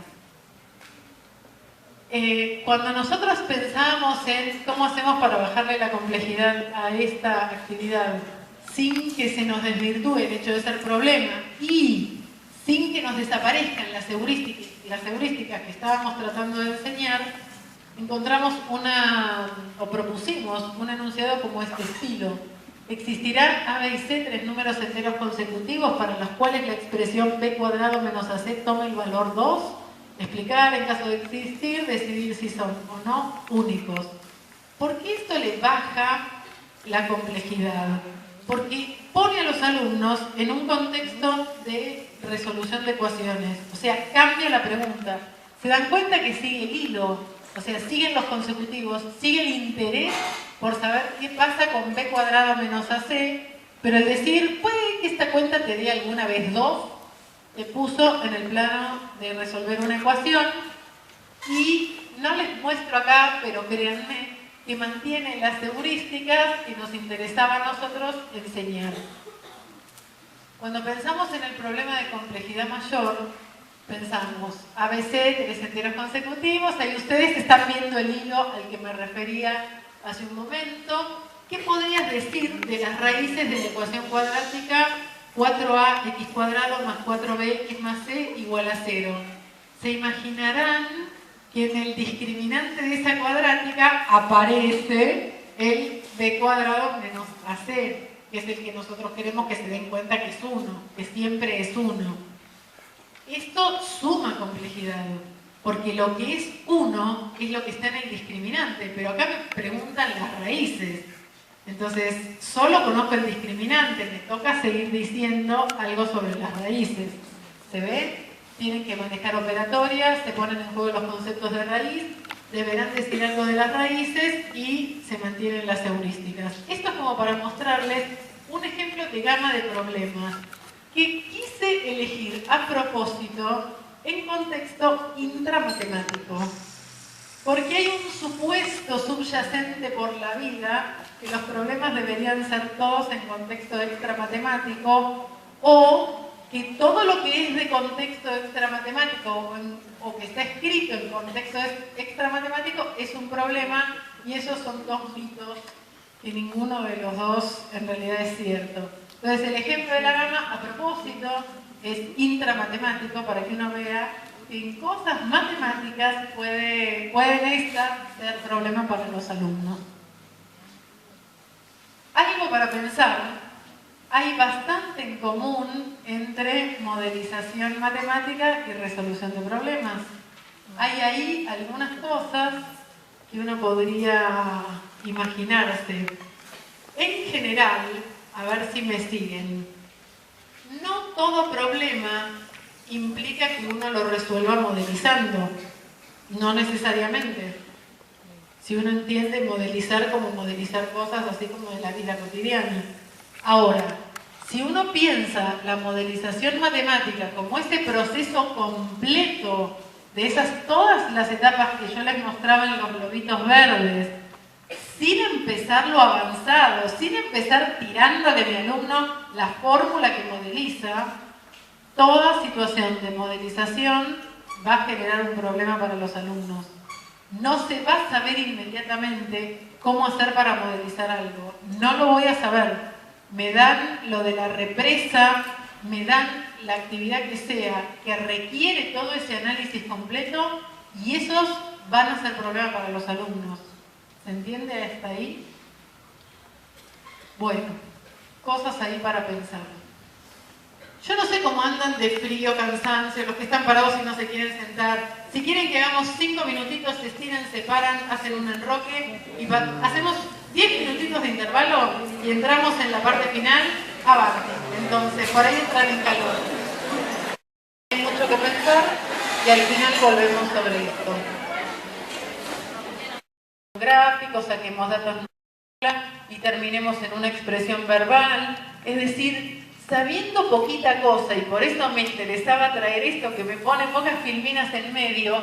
Cuando nosotros pensamos en cómo hacemos para bajarle la complejidad a esta actividad sin que se nos desvirtúe el hecho de ser problema y sin que nos desaparezcan las heurísticas que estábamos tratando de enseñar, encontramos propusimos un enunciado como este estilo: existirán A, B y C 3 números enteros consecutivos para los cuales la expresión B cuadrado menos AC tome el valor 2. Explicar, en caso de existir, decidir si son o no únicos. ¿Por qué esto le baja la complejidad? Porque pone a los alumnos en un contexto de resolución de ecuaciones. O sea, cambia la pregunta. Se dan cuenta que sigue el hilo. O sea, siguen los consecutivos, sigue el interés por saber qué pasa con B cuadrado menos AC, pero el decir, puede que esta cuenta te dé alguna vez 2, te puso en el plano de resolver una ecuación, y no les muestro acá, pero créanme, que mantiene las heurísticas que nos interesaba a nosotros enseñar. Cuando pensamos en el problema de complejidad mayor, pensamos ABC, 3 enteros consecutivos. Ahí ustedes están viendo el hilo al que me refería hace un momento. ¿Qué podrías decir de las raíces de la ecuación cuadrática 4ax cuadrado más 4bx más c igual a 0? Se imaginarán que en el discriminante de esa cuadrática aparece el b cuadrado menos ac, que es el que nosotros queremos que se den cuenta que es 1, que siempre es 1. Esto suma complejidad, porque lo que es 1 es lo que está en el discriminante, pero acá me preguntan las raíces. Entonces, solo conozco el discriminante, me toca seguir diciendo algo sobre las raíces. ¿Se ve? Tienen que manejar operatorias, se ponen en juego los conceptos de raíz, deberán decir algo de las raíces y se mantienen las heurísticas. Esto es como para mostrarles un ejemplo de gama de problemas que quise elegir a propósito en contexto intramatemático, porque hay un supuesto subyacente por la vida que los problemas deberían ser todos en contexto extramatemático, o que todo lo que es de contexto extramatemático o que está escrito en contexto extramatemático es un problema, y esos son dos mitos que ninguno de los dos en realidad es cierto. Entonces el ejemplo de la gama, a propósito, es intramatemático para que uno vea que en cosas matemáticas pueden estas ser problemas para los alumnos. Algo para pensar: hay bastante en común entre modelización matemática y resolución de problemas. Hay ahí algunas cosas que uno podría imaginarse. En general, a ver si me siguen, no todo problema implica que uno lo resuelva modelizando, no necesariamente. Si uno entiende modelizar como modelizar cosas así como de la vida cotidiana. Ahora, si uno piensa la modelización matemática como ese proceso completo de todas las etapas que yo les mostraba en los globitos verdes, sin empezar lo avanzado, sin empezar tirándole a mi alumno la fórmula que modeliza, toda situación de modelización va a generar un problema para los alumnos. No se va a saber inmediatamente cómo hacer para modelizar algo. No lo voy a saber. Me dan lo de la represa, me dan la actividad que sea, que requiere todo ese análisis completo, y esos van a ser problemas para los alumnos. ¿Se entiende hasta ahí? Bueno, cosas ahí para pensar. Yo no sé cómo andan de frío, cansancio, los que están parados y no se quieren sentar. Si quieren que hagamos 5 minutitos, se estiran, se paran, hacen un enroque y hacemos 10 minutitos de intervalo y entramos en la parte final, avante. Entonces, por ahí entrar en calor. Hay mucho que pensar y al final volvemos sobre esto. Gráficos, saquemos datos y terminemos en una expresión verbal, es decir, sabiendo poquita cosa, y por eso me interesaba traer esto que me pone pocas filminas en medio,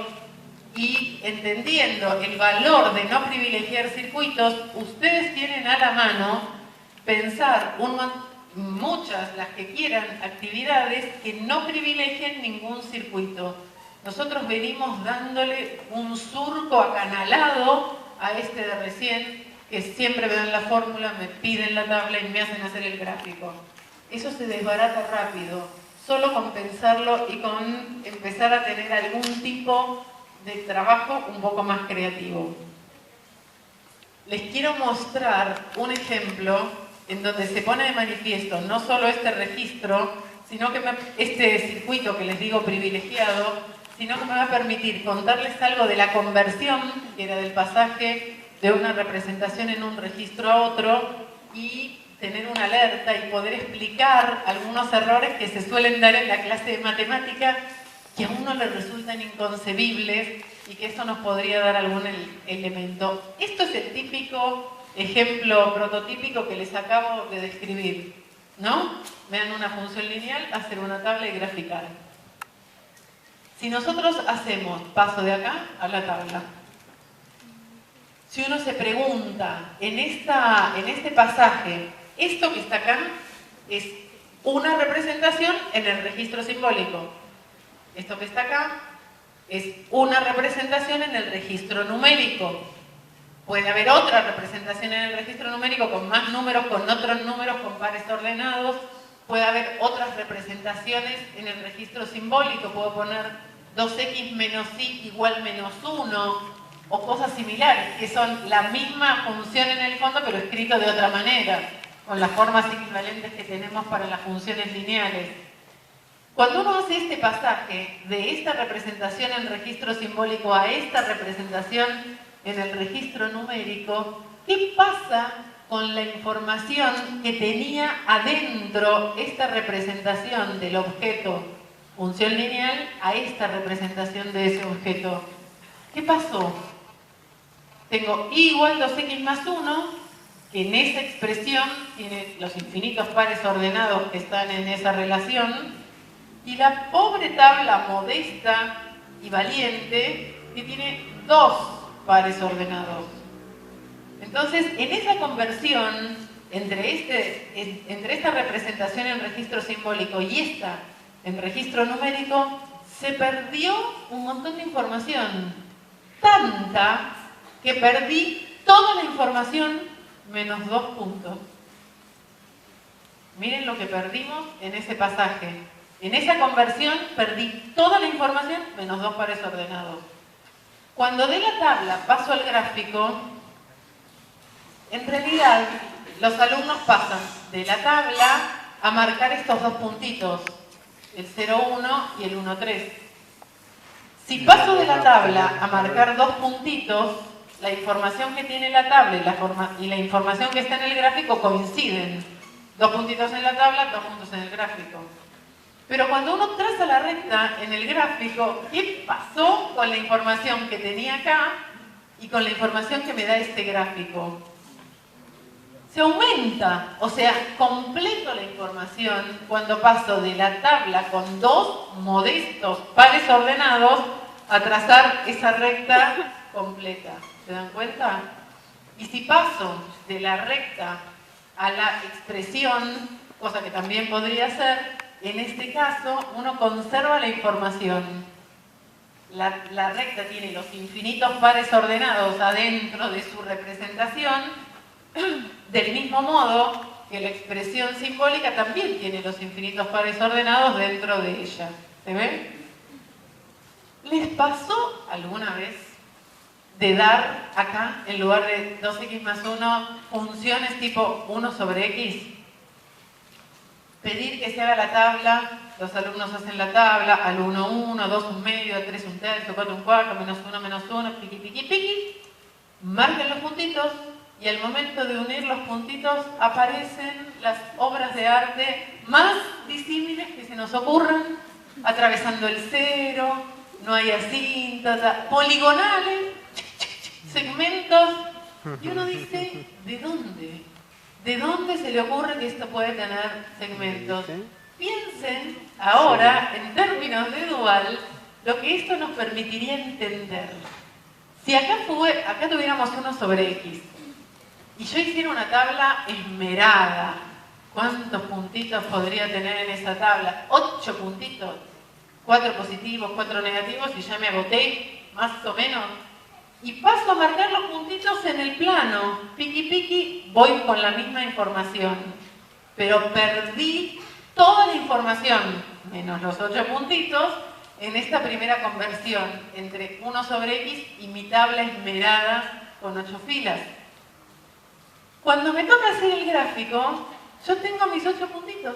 y entendiendo el valor de no privilegiar circuitos, ustedes tienen a la mano pensar muchas, las que quieran, actividades que no privilegien ningún circuito. Nosotros venimos dándole un surco acanalado a este de recién, que siempre me dan la fórmula, me piden la tabla y me hacen hacer el gráfico. Eso se desbarata rápido, solo con pensarlo y con empezar a tener algún tipo de trabajo un poco más creativo. Les quiero mostrar un ejemplo en donde se pone de manifiesto no solo este registro, sino que este circuito que les digo privilegiado, sino que me va a permitir contarles algo de la conversión, que era del pasaje de una representación en un registro a otro, y tener una alerta y poder explicar algunos errores que se suelen dar en la clase de matemática, que a uno le resultan inconcebibles y que eso nos podría dar algún elemento. Esto es el típico ejemplo prototípico que les acabo de describir, ¿no? Vean una función lineal, hacer una tabla y graficar. Si nosotros hacemos, paso de acá a la tabla. Si uno se pregunta, en este pasaje, esto que está acá es una representación en el registro simbólico. Esto que está acá es una representación en el registro numérico. Puede haber otra representación en el registro numérico con más números, con otros números, con pares ordenados. Puede haber otras representaciones en el registro simbólico. Puedo poner 2x menos y igual menos 1 o cosas similares, que son la misma función en el fondo, pero escrito de otra manera, con las formas equivalentes que tenemos para las funciones lineales. Cuando uno hace este pasaje de esta representación en registro simbólico a esta representación en el registro numérico, ¿qué pasa con la información que tenía adentro esta representación del objeto función lineal a esta representación de ese objeto? ¿Qué pasó? Tengo y igual 2x más 1, que en esa expresión tiene los infinitos pares ordenados que están en esa relación, y la pobre tabla modesta y valiente que tiene 2 pares ordenados. Entonces, en esa conversión entre esta representación en registro simbólico y esta en registro numérico, se perdió un montón de información, tanta que perdí toda la información menos 2 puntos. Miren lo que perdimos en ese pasaje. En esa conversión perdí toda la información menos 2 pares ordenados. Cuando de la tabla paso al gráfico, en realidad los alumnos pasan de la tabla a marcar estos 2 puntitos, el 0,1 y el 1,3. Si paso de la tabla a marcar 2 puntitos, la información que tiene la tabla y la información que está en el gráfico coinciden. 2 puntitos en la tabla, 2 puntos en el gráfico. Pero cuando uno traza la recta en el gráfico, ¿qué pasó con la información que tenía acá y con la información que me da este gráfico. Se aumenta, o sea, completo la información cuando paso de la tabla con dos modestos pares ordenados a trazar esa recta completa. ¿Se dan cuenta? Y si paso de la recta a la expresión, cosa que también podría ser, en este caso uno conserva la información. La recta tiene los infinitos pares ordenados adentro de su representación, del mismo modo que la expresión simbólica también tiene los infinitos pares ordenados dentro de ella. ¿Se ve? ¿Les pasó alguna vez de dar acá, en lugar de 2x más 1, funciones tipo 1 sobre x? Pedir que se haga la tabla, los alumnos hacen la tabla, al 1, 1, 2, 1 medio, 3, 1 tercio, 4, 1 cuarto, menos 1, piqui, piqui, piqui, marcan los puntitos y al momento de unir los puntitos aparecen las obras de arte más disímiles que se nos ocurran, atravesando el cero, no hay asíntotas, poligonales, segmentos, y uno dice, ¿de dónde? ¿De dónde se le ocurre que esto puede tener segmentos? Piensen ahora, en términos de dual, lo que esto nos permitiría entender. Si acá tuviéramos 1 sobre x, y yo hiciera una tabla esmerada, ¿cuántos puntitos podría tener en esa tabla? 8 puntitos, 4 positivos, 4 negativos, y ya me agoté, más o menos. Y paso a marcar los puntitos en el plano, piqui piqui, voy con la misma información, pero perdí toda la información, menos los 8 puntitos, en esta primera conversión entre 1 sobre x y mi tabla esmerada con 8 filas. Cuando me toca hacer el gráfico, yo tengo mis 8 puntitos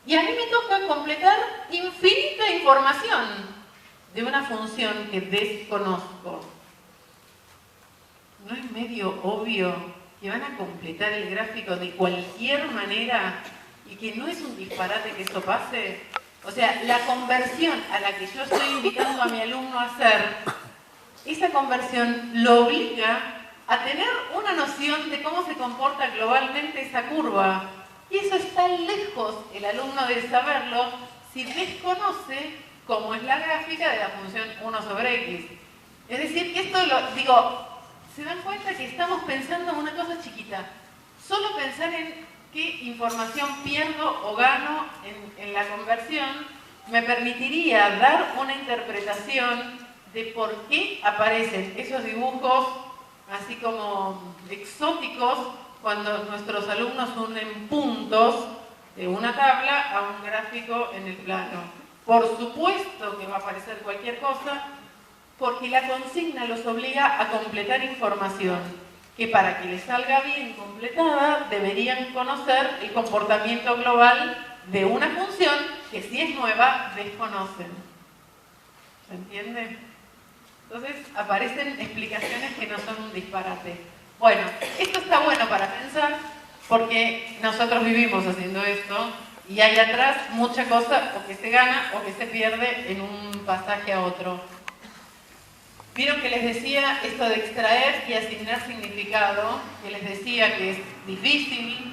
y a mí me toca completar infinita información de una función que desconozco. ¿No es medio obvio que van a completar el gráfico de cualquier manera y que no es un disparate que esto pase? O sea, la conversión a la que yo estoy invitando a mi alumno a hacer, esa conversión lo obliga a tener una noción de cómo se comporta globalmente esa curva. Y eso está lejos el alumno de saberlo si desconoce cómo es la gráfica de la función 1 sobre x. Es decir, que esto se dan cuenta que estamos pensando en una cosa chiquita. Solo pensar en qué información pierdo o gano en la conversión me permitiría dar una interpretación de por qué aparecen esos dibujos así como exóticos cuando nuestros alumnos unen puntos de una tabla a un gráfico en el plano. Por supuesto que va a aparecer cualquier cosa, porque la consigna los obliga a completar información, que para que les salga bien completada deberían conocer el comportamiento global de una función que si es nueva desconocen. ¿Se entiende? Entonces aparecen explicaciones que no son un disparate. Bueno, esto está bueno para pensar porque nosotros vivimos haciendo esto y hay atrás mucha cosa o que se gana o que se pierde en un pasaje a otro. Vieron que les decía esto de extraer y asignar significado, que les decía que es difícil,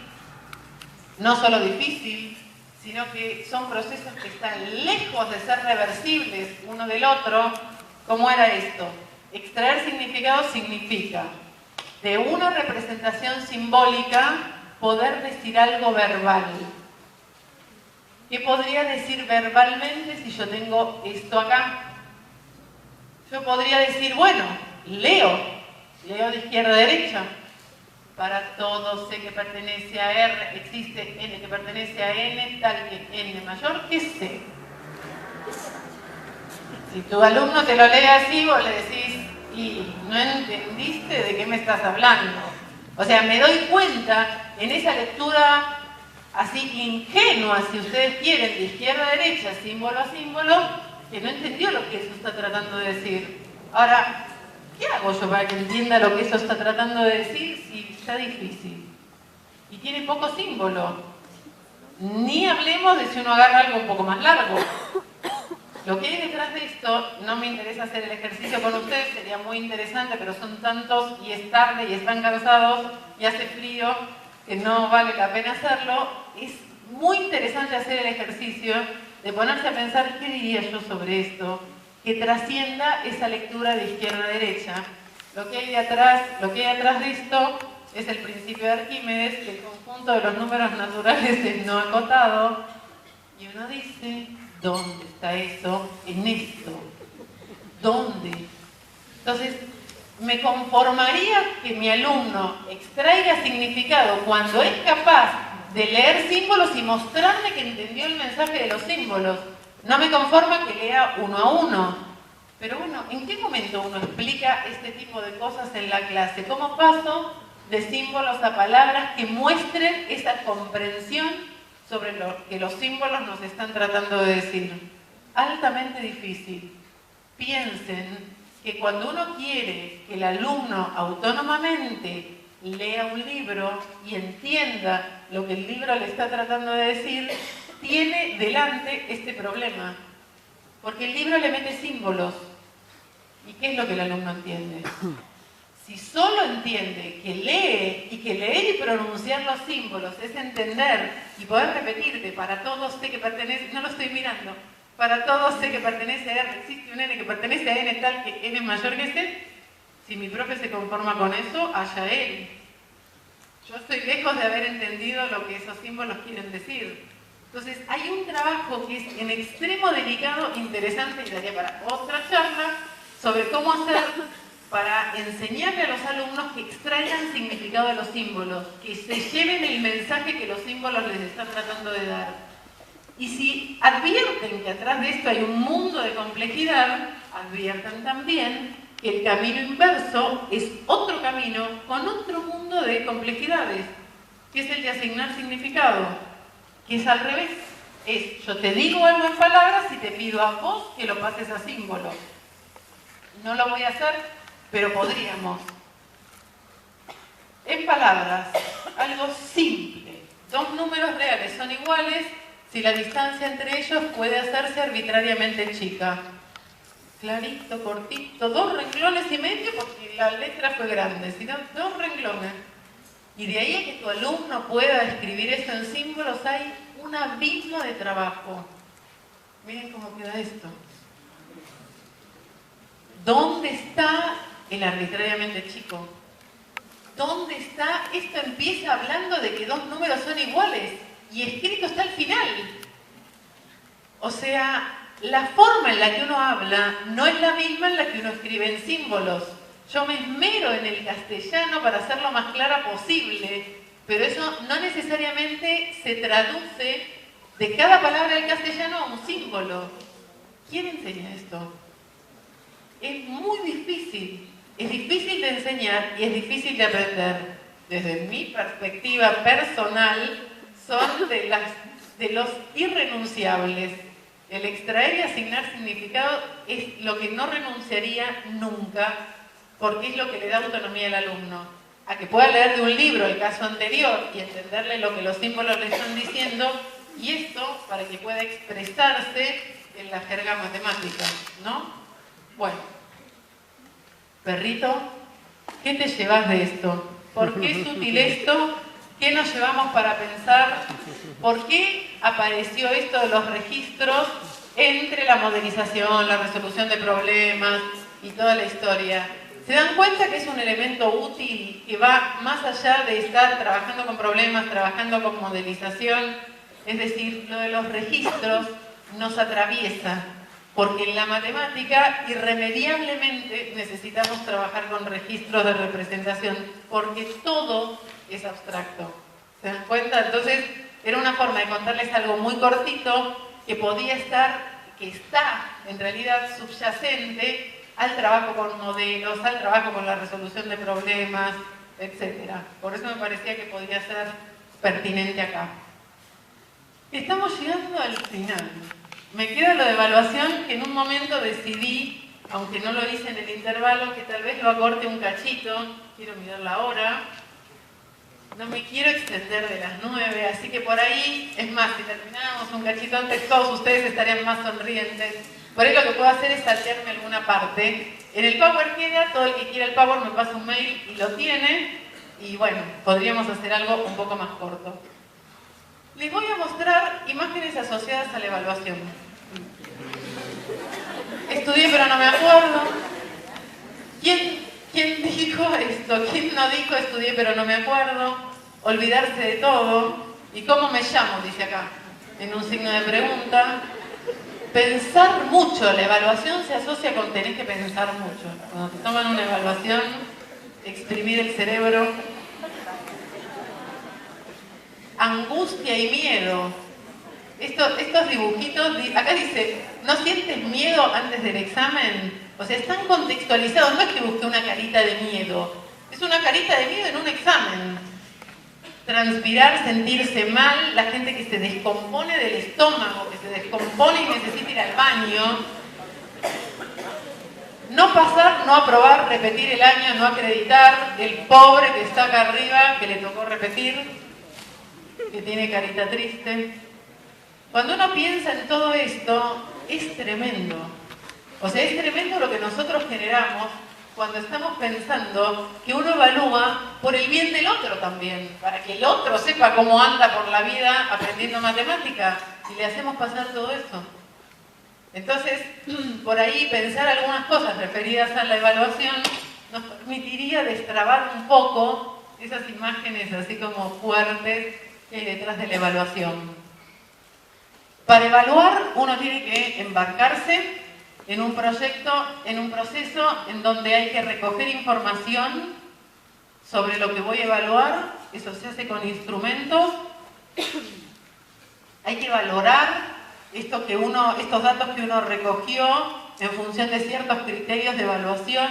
no solo difícil, sino que son procesos que están lejos de ser reversibles uno del otro. ¿Cómo era esto? Extraer significado significa de una representación simbólica poder decir algo verbal. ¿Qué podría decir verbalmente si yo tengo esto acá? Yo podría decir, bueno, leo de izquierda a derecha. Para todo C que pertenece a R, existe N que pertenece a N, tal que N mayor que C. Si tu alumno te lo lee así, vos le decís, y no entendiste de qué me estás hablando. O sea, me doy cuenta en esa lectura así ingenua, si ustedes quieren, de izquierda a derecha, símbolo a símbolo, que no entendió lo que eso está tratando de decir. Ahora, ¿qué hago yo para que entienda lo que eso está tratando de decir si está difícil? Y tiene poco símbolo. Ni hablemos de si uno agarra algo un poco más largo. Lo que hay detrás de esto, no me interesa hacer el ejercicio con ustedes, sería muy interesante, pero son tantos y es tarde y están cansados y hace frío que no vale la pena hacerlo. Es muy interesante hacer el ejercicio de ponerse a pensar qué diría yo sobre esto, que trascienda esa lectura de izquierda a derecha. Lo que hay atrás de esto es el principio de Arquímedes, que el conjunto de los números naturales es no acotado, y uno dice, ¿dónde está eso en esto? ¿Dónde? Entonces, me conformaría que mi alumno extraiga significado cuando es capaz de leer símbolos y mostrarme que entendió el mensaje de los símbolos. No me conforma que lea uno a uno. Pero bueno, ¿en qué momento uno explica este tipo de cosas en la clase? ¿Cómo paso de símbolos a palabras que muestren esa comprensión sobre lo que los símbolos nos están tratando de decir? Altamente difícil. Piensen que cuando uno quiere que el alumno autónomamente lea un libro y entienda lo que el libro le está tratando de decir, tiene delante este problema. Porque el libro le mete símbolos. ¿Y qué es lo que el alumno entiende? Si solo entiende que lee y que leer y pronunciar los símbolos es entender y poder repetirte, para todos sé que pertenece, no lo estoy mirando, para todos sé que pertenece a R, existe un N que pertenece a N tal que N es mayor que C, si mi profe se conforma con eso, allá él. Yo estoy lejos de haber entendido lo que esos símbolos quieren decir. Entonces, hay un trabajo que es en extremo delicado, interesante, y daría para otra charla, sobre cómo hacer para enseñarle a los alumnos que extraigan significado de los símbolos, que se lleven el mensaje que los símbolos les están tratando de dar. Y si advierten que atrás de esto hay un mundo de complejidad, adviertan también que el camino inverso es otro camino con otro mundo de complejidades, que es el de asignar significado, que es al revés. Es, yo te digo algo en palabras y te pido a vos que lo pases a símbolos. No lo voy a hacer, pero podríamos. En palabras, algo simple. Dos números reales son iguales si la distancia entre ellos puede hacerse arbitrariamente chica. Clarito, cortito, 2 renglones y medio porque la letra fue grande, sino 2 renglones. Y de ahí a que tu alumno pueda escribir eso en símbolos hay un abismo de trabajo. Miren cómo queda esto. ¿Dónde está el arbitrariamente chico? ¿Dónde está? Esto empieza hablando de que 2 números son iguales y escrito está al final. O sea, la forma en la que uno habla no es la misma en la que uno escribe en símbolos. Yo me esmero en el castellano para hacer lo más clara posible, pero eso no necesariamente se traduce de cada palabra del castellano a un símbolo. ¿Quién enseña esto? Es muy difícil. Es difícil de enseñar y es difícil de aprender. Desde mi perspectiva personal, son de los irrenunciables. El extraer y asignar significado es lo que no renunciaría nunca, porque es lo que le da autonomía al alumno. A que pueda leer de un libro el caso anterior y entenderle lo que los símbolos le están diciendo, y esto para que pueda expresarse en la jerga matemática, ¿no? Bueno, perrito, ¿qué te llevas de esto? ¿Por qué es útil esto? ¿Qué nos llevamos para pensar? ¿Por qué apareció esto de los registros entre la modelización, la resolución de problemas y toda la historia? ¿Se dan cuenta que es un elemento útil que va más allá de estar trabajando con problemas, trabajando con modelización? Es decir, lo de los registros nos atraviesa, porque en la matemática irremediablemente necesitamos trabajar con registros de representación, porque todo es abstracto. ¿Se dan cuenta? Entonces, era una forma de contarles algo muy cortito que podía estar, que está en realidad subyacente al trabajo con modelos, al trabajo con la resolución de problemas, etc. Por eso me parecía que podía ser pertinente acá. Estamos llegando al final. Me queda lo de evaluación, que en un momento decidí, aunque no lo hice en el intervalo, que tal vez lo acorte un cachito. Quiero mirar la hora. No me quiero extender de las 9, así que por ahí, es más, si termináramos un cachito antes, todos ustedes estarían más sonrientes. Por ahí lo que puedo hacer es saltearme alguna parte. En el Power queda, todo el que quiera el Power me pasa un mail y lo tiene. Y bueno, podríamos hacer algo un poco más corto. Les voy a mostrar imágenes asociadas a la evaluación. Estudié pero no me acuerdo. ¿Quién dijo esto? ¿Quién no dijo estudié pero no me acuerdo? Olvidarse de todo. ¿Y cómo me llamo? Dice acá, en un signo de pregunta. Pensar mucho. La evaluación se asocia con tenés que pensar mucho. Cuando te toman una evaluación, exprimir el cerebro. Angustia y miedo. Estos dibujitos, acá dice, ¿no sientes miedo antes del examen? O sea, están contextualizados, no es que busque una carita de miedo, es una carita de miedo en un examen. Transpirar, sentirse mal, la gente que se descompone del estómago, que se descompone y necesita ir al baño. No pasar, no aprobar, repetir el año, no acreditar, el pobre que está acá arriba, que le tocó repetir, que tiene carita triste. Cuando uno piensa en todo esto, es tremendo. O sea, es tremendo lo que nosotros generamos cuando estamos pensando que uno evalúa por el bien del otro también, para que el otro sepa cómo anda por la vida aprendiendo matemática, y le hacemos pasar todo eso. Entonces, por ahí pensar algunas cosas referidas a la evaluación nos permitiría destrabar un poco esas imágenes así como fuertes que hay detrás de la evaluación. Para evaluar uno tiene que embarcarse en un proyecto, en un proceso en donde hay que recoger información sobre lo que voy a evaluar. Eso se hace con instrumentos. Hay que valorar estos datos que uno recogió en función de ciertos criterios de evaluación.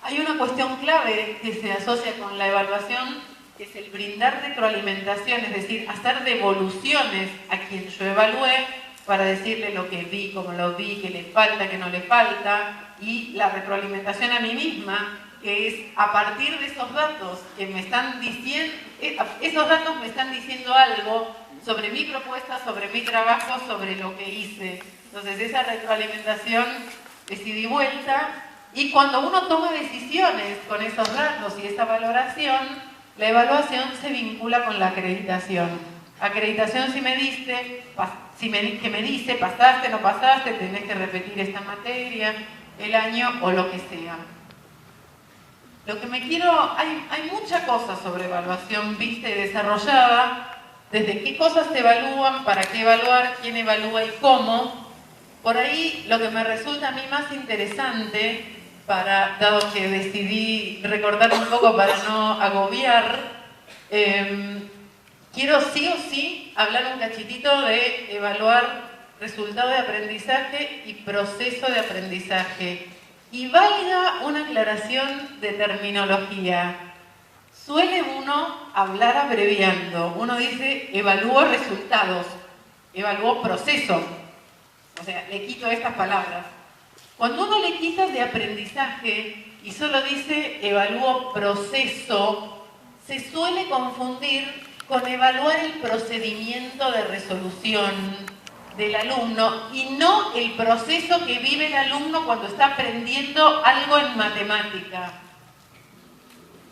Hay una cuestión clave que se asocia con la evaluación, que es el brindar retroalimentación, es decir, hacer devoluciones a quien yo evalué para decirle lo que vi, cómo lo vi, qué le falta, qué no le falta, y la retroalimentación a mí misma, que es a partir de esos datos que me están diciendo, esos datos me están diciendo algo sobre mi propuesta, sobre mi trabajo, sobre lo que hice. Entonces esa retroalimentación es ida y vuelta, y cuando uno toma decisiones con esos datos y esa valoración, la evaluación se vincula con la acreditación. Acreditación si me diste, que me dice, pasaste, no pasaste, tenés que repetir esta materia, el año o lo que sea. Lo que hay mucha cosa sobre evaluación vista y desarrollada, desde qué cosas se evalúan, para qué evaluar, quién evalúa y cómo. Por ahí lo que me resulta a mí más interesante, dado que decidí recortar un poco para no agobiar, quiero sí o sí hablar un cachitito de evaluar resultado de aprendizaje y proceso de aprendizaje. Y valga una aclaración de terminología. Suele uno hablar abreviando. Uno dice evalúo resultados, evalúo proceso. O sea, le quito estas palabras. Cuando uno le quita de aprendizaje y solo dice evalúo proceso, se suele confundir con evaluar el procedimiento de resolución del alumno y no el proceso que vive el alumno cuando está aprendiendo algo en matemática.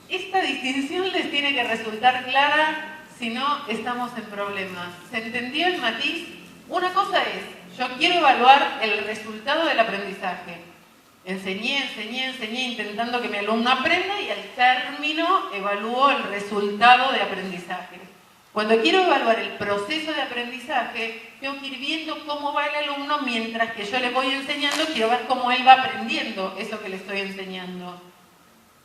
Esta distinción les tiene que resultar clara, si no estamos en problemas. ¿Se entendió el matiz? Una cosa es, yo quiero evaluar el resultado del aprendizaje. Enseñé, intentando que mi alumno aprenda y al término evalúo el resultado de aprendizaje. Cuando quiero evaluar el proceso de aprendizaje, tengo que ir viendo cómo va el alumno mientras que yo le voy enseñando, quiero ver cómo él va aprendiendo eso que le estoy enseñando.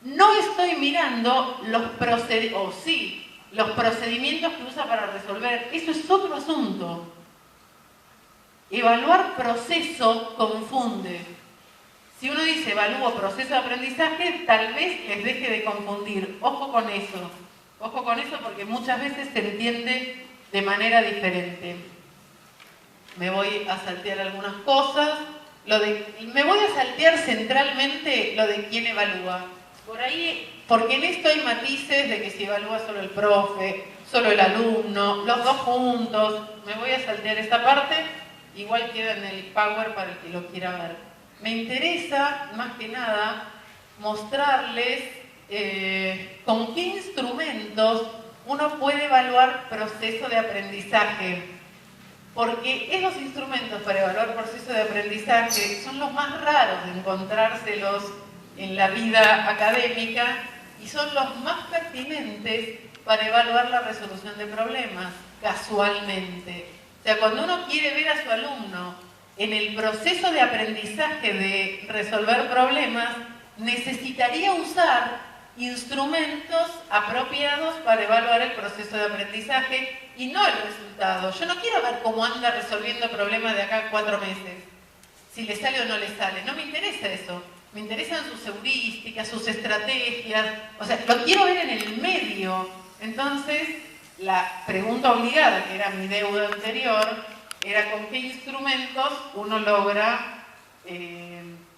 No estoy mirando los procedimientos que usa para resolver, eso es otro asunto. Evaluar proceso confunde. Si uno dice evalúo proceso de aprendizaje, tal vez les deje de confundir. Ojo con eso. Ojo con eso porque muchas veces se entiende de manera diferente. Me voy a saltear algunas cosas. Me voy a saltear centralmente lo de quién evalúa. Por ahí, porque en esto hay matices de que si evalúa solo el profe, solo el alumno, los dos juntos. Me voy a saltear esta parte igual queda en el Power para el que lo quiera ver. Me interesa, más que nada, mostrarles con qué instrumentos uno puede evaluar proceso de aprendizaje. Porque esos instrumentos para evaluar proceso de aprendizaje son los más raros de encontrárselos en la vida académica y son los más pertinentes para evaluar la resolución de problemas, casualmente. O sea, cuando uno quiere ver a su alumno en el proceso de aprendizaje de resolver problemas, necesitaría usar instrumentos apropiados para evaluar el proceso de aprendizaje y no el resultado. Yo no quiero ver cómo anda resolviendo problemas de acá a 4 meses, si le sale o no le sale. No me interesa eso. Me interesan sus heurísticas, sus estrategias. O sea, lo quiero ver en el medio. Entonces, la pregunta obligada, que era mi deuda anterior, era con qué instrumentos uno logra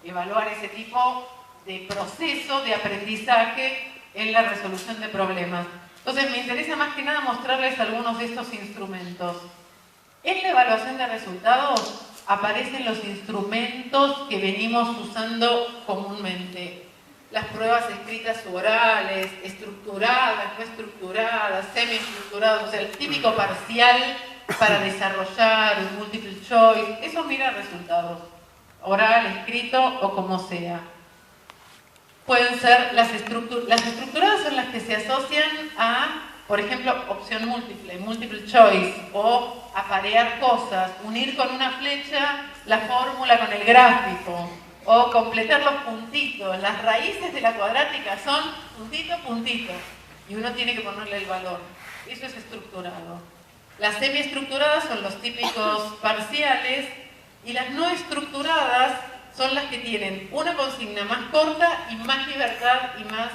evaluar ese tipo de proceso de aprendizaje en la resolución de problemas. Entonces, me interesa más que nada mostrarles algunos de estos instrumentos. En la evaluación de resultados aparecen los instrumentos que venimos usando comúnmente. Las pruebas escritas u orales, estructuradas, no estructuradas, semiestructuradas, o sea, el típico parcial para desarrollar un multiple choice. Eso mira resultados, oral, escrito o como sea. Pueden ser las estructuradas son las que se asocian a, por ejemplo, opción múltiple, multiple choice, o aparear cosas, unir con una flecha la fórmula con el gráfico, o completar los puntitos. Las raíces de la cuadrática son puntito, puntito, y uno tiene que ponerle el valor. Eso es estructurado. Las semiestructuradas son los típicos parciales, y las no estructuradas son las que tienen una consigna más corta y más libertad y más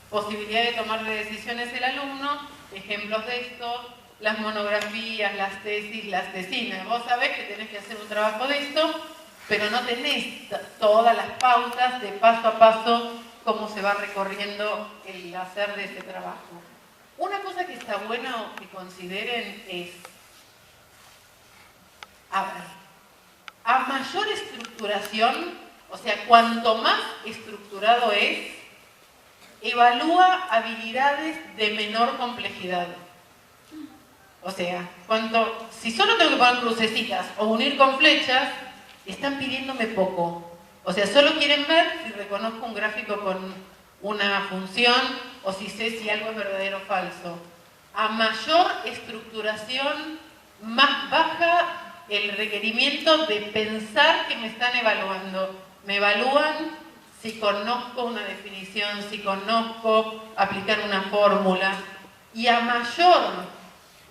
posibilidad de tomar decisiones el alumno. Ejemplos de esto, las monografías, las tesis, las tesinas. Vos sabés que tenés que hacer un trabajo de esto, pero no tenés todas las pautas de paso a paso cómo se va recorriendo el hacer de ese trabajo. Una cosa que está bueno que consideren es, a mayor estructuración, o sea, cuanto más estructurado es, evalúa habilidades de menor complejidad. O sea, si solo tengo que poner crucecitas o unir con flechas, están pidiéndome poco. O sea, solo quieren ver si reconozco un gráfico con una función o si sé si algo es verdadero o falso. A mayor estructuración, más baja el requerimiento de pensar que me están evaluando. Me evalúan si conozco una definición, si conozco aplicar una fórmula. Y a mayor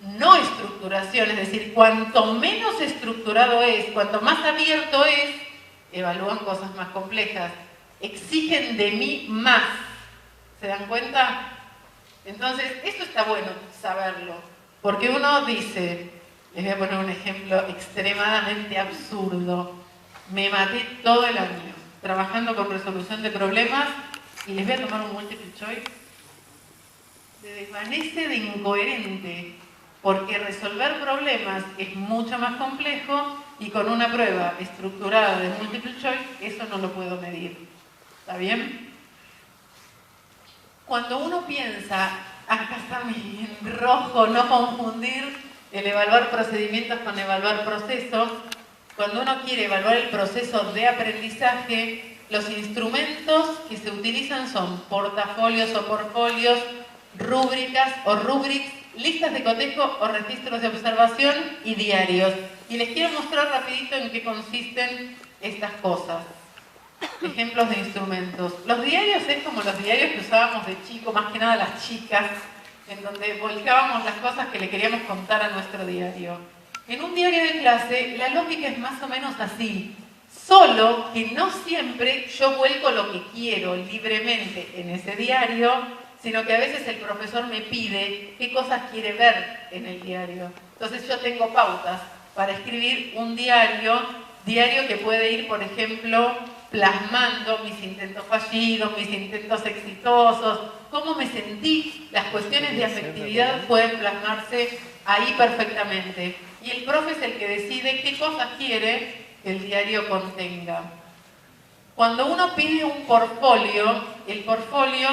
no estructuración, es decir, cuanto menos estructurado es, cuanto más abierto es, evalúan cosas más complejas. Exigen de mí más. ¿Se dan cuenta? Entonces, esto está bueno saberlo. Porque uno dice, les voy a poner un ejemplo extremadamente absurdo. Me maté todo el año trabajando con resolución de problemas y les voy a tomar un multiple choice. Se desvanece de incoherente, porque resolver problemas es mucho más complejo y con una prueba estructurada de multiple choice, eso no lo puedo medir. ¿Está bien? Cuando uno piensa, acá está en rojo, no confundir el evaluar procedimientos con evaluar procesos. Cuando uno quiere evaluar el proceso de aprendizaje, los instrumentos que se utilizan son portafolios o portfolios, rúbricas o rubrics, listas de cotejo o registros de observación y diarios. Y les quiero mostrar rapidito en qué consisten estas cosas. Ejemplos de instrumentos. Los diarios es como los diarios que usábamos de chico, más que nada las chicas, en donde volcábamos las cosas que le queríamos contar a nuestro diario. En un diario de clase, la lógica es más o menos así, solo que no siempre yo vuelco lo que quiero libremente en ese diario, sino que a veces el profesor me pide qué cosas quiere ver en el diario. Entonces yo tengo pautas para escribir un diario que puede ir, por ejemplo, plasmando mis intentos fallidos, mis intentos exitosos, cómo me sentí. Las cuestiones de afectividad pueden plasmarse ahí perfectamente. y el profe es el que decide qué cosas quiere que el diario contenga. Cuando uno pide un portfolio, el portfolio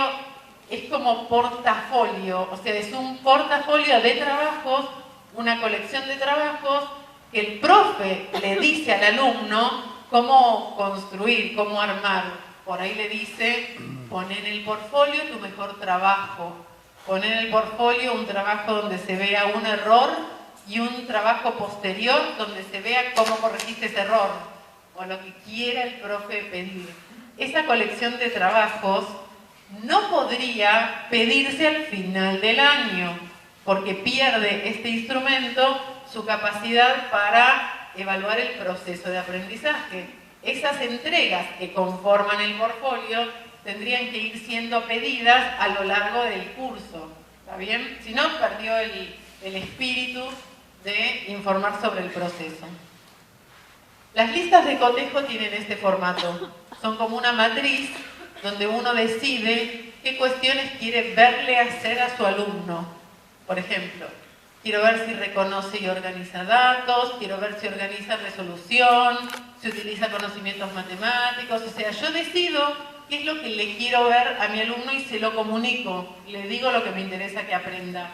es como portafolio, o sea, es un portafolio de trabajos, una colección de trabajos que el profe le dice al alumno cómo construir, cómo armar. Por ahí le dice, pon en el portfolio tu mejor trabajo, pon en el portfolio un trabajo donde se vea un error y un trabajo posterior donde se vea cómo corregiste ese error, o lo que quiera el profe pedir. Esa colección de trabajos no podría pedirse al final del año, porque pierde este instrumento su capacidad para evaluar el proceso de aprendizaje. Esas entregas que conforman el portfolio tendrían que ir siendo pedidas a lo largo del curso, ¿está bien? Si no, perdió el espíritu de informar sobre el proceso. Las listas de cotejo tienen este formato. Son como una matriz donde uno decide qué cuestiones quiere verle hacer a su alumno. Por ejemplo, quiero ver si reconoce y organiza datos, quiero ver si organiza resolución, si utiliza conocimientos matemáticos. O sea, yo decido qué es lo que le quiero ver a mi alumno y se lo comunico. Le digo lo que me interesa que aprenda.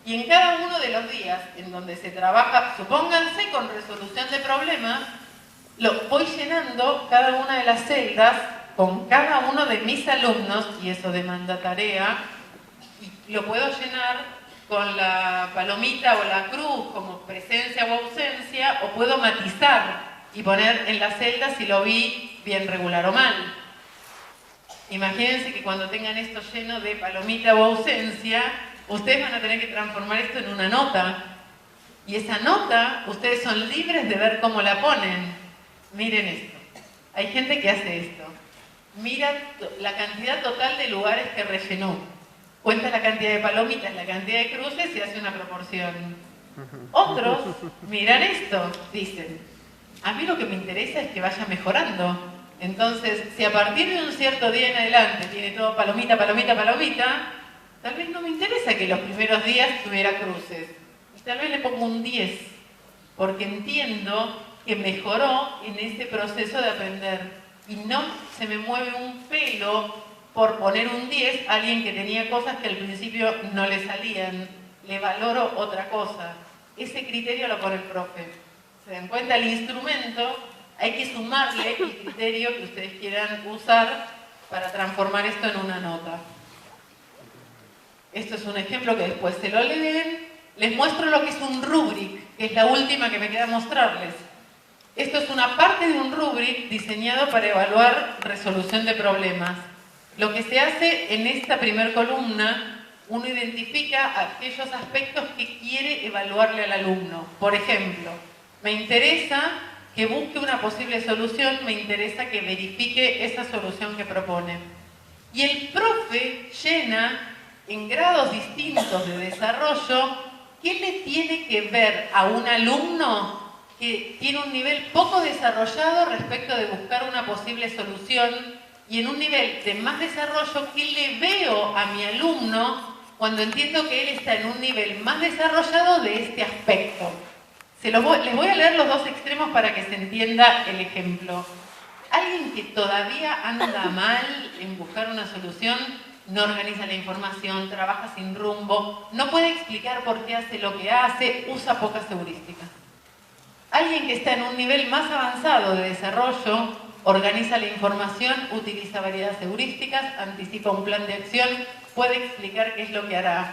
Y en cada uno de los días en donde se trabaja, supónganse con resolución de problemas, lo voy llenando cada una de las celdas con cada uno de mis alumnos, y eso demanda tarea, y lo puedo llenar con la palomita o la cruz como presencia o ausencia, o puedo matizar y poner en la celda si lo vi bien, regular o mal. Imagínense que cuando tengan esto lleno de palomita o ausencia, ustedes van a tener que transformar esto en una nota. Y esa nota, ustedes son libres de ver cómo la ponen. Miren esto. Hay gente que hace esto. Mira la cantidad total de lugares que rellenó. Cuenta la cantidad de palomitas, la cantidad de cruces y hace una proporción. Otros miran esto, dicen, a mí lo que me interesa es que vaya mejorando. Entonces, si a partir de un cierto día en adelante tiene todo palomita, palomita, palomita, tal vez no me interesa que los primeros días tuviera cruces. Y tal vez le pongo un 10, porque entiendo que mejoró en ese proceso de aprender. Y no se me mueve un pelo por poner un 10 a alguien que tenía cosas que al principio no le salían. Le valoro otra cosa. Ese criterio lo pone el profe. ¿Se dan cuenta? El instrumento, hay que sumarle el criterio que ustedes quieran usar para transformar esto en una nota. Esto es un ejemplo que después se lo leen. Les muestro lo que es un rubric, que es la última que me queda mostrarles. Esto es una parte de un rubric diseñado para evaluar resolución de problemas. Lo que se hace en esta primer columna, uno identifica aquellos aspectos que quiere evaluarle al alumno. Por ejemplo, me interesa que busque una posible solución, me interesa que verifique esa solución que propone. Y el profe llena en grados distintos de desarrollo qué le tiene que ver a un alumno que tiene un nivel poco desarrollado respecto de buscar una posible solución, y en un nivel de más desarrollo, ¿qué le veo a mi alumno cuando entiendo que él está en un nivel más desarrollado de este aspecto? Les voy a leer los dos extremos para que se entienda el ejemplo. Alguien que todavía anda mal en buscar una solución, no organiza la información, trabaja sin rumbo, no puede explicar por qué hace lo que hace, usa pocas heurísticas. Alguien que está en un nivel más avanzado de desarrollo, organiza la información, utiliza variedades heurísticas, anticipa un plan de acción, puede explicar qué es lo que hará.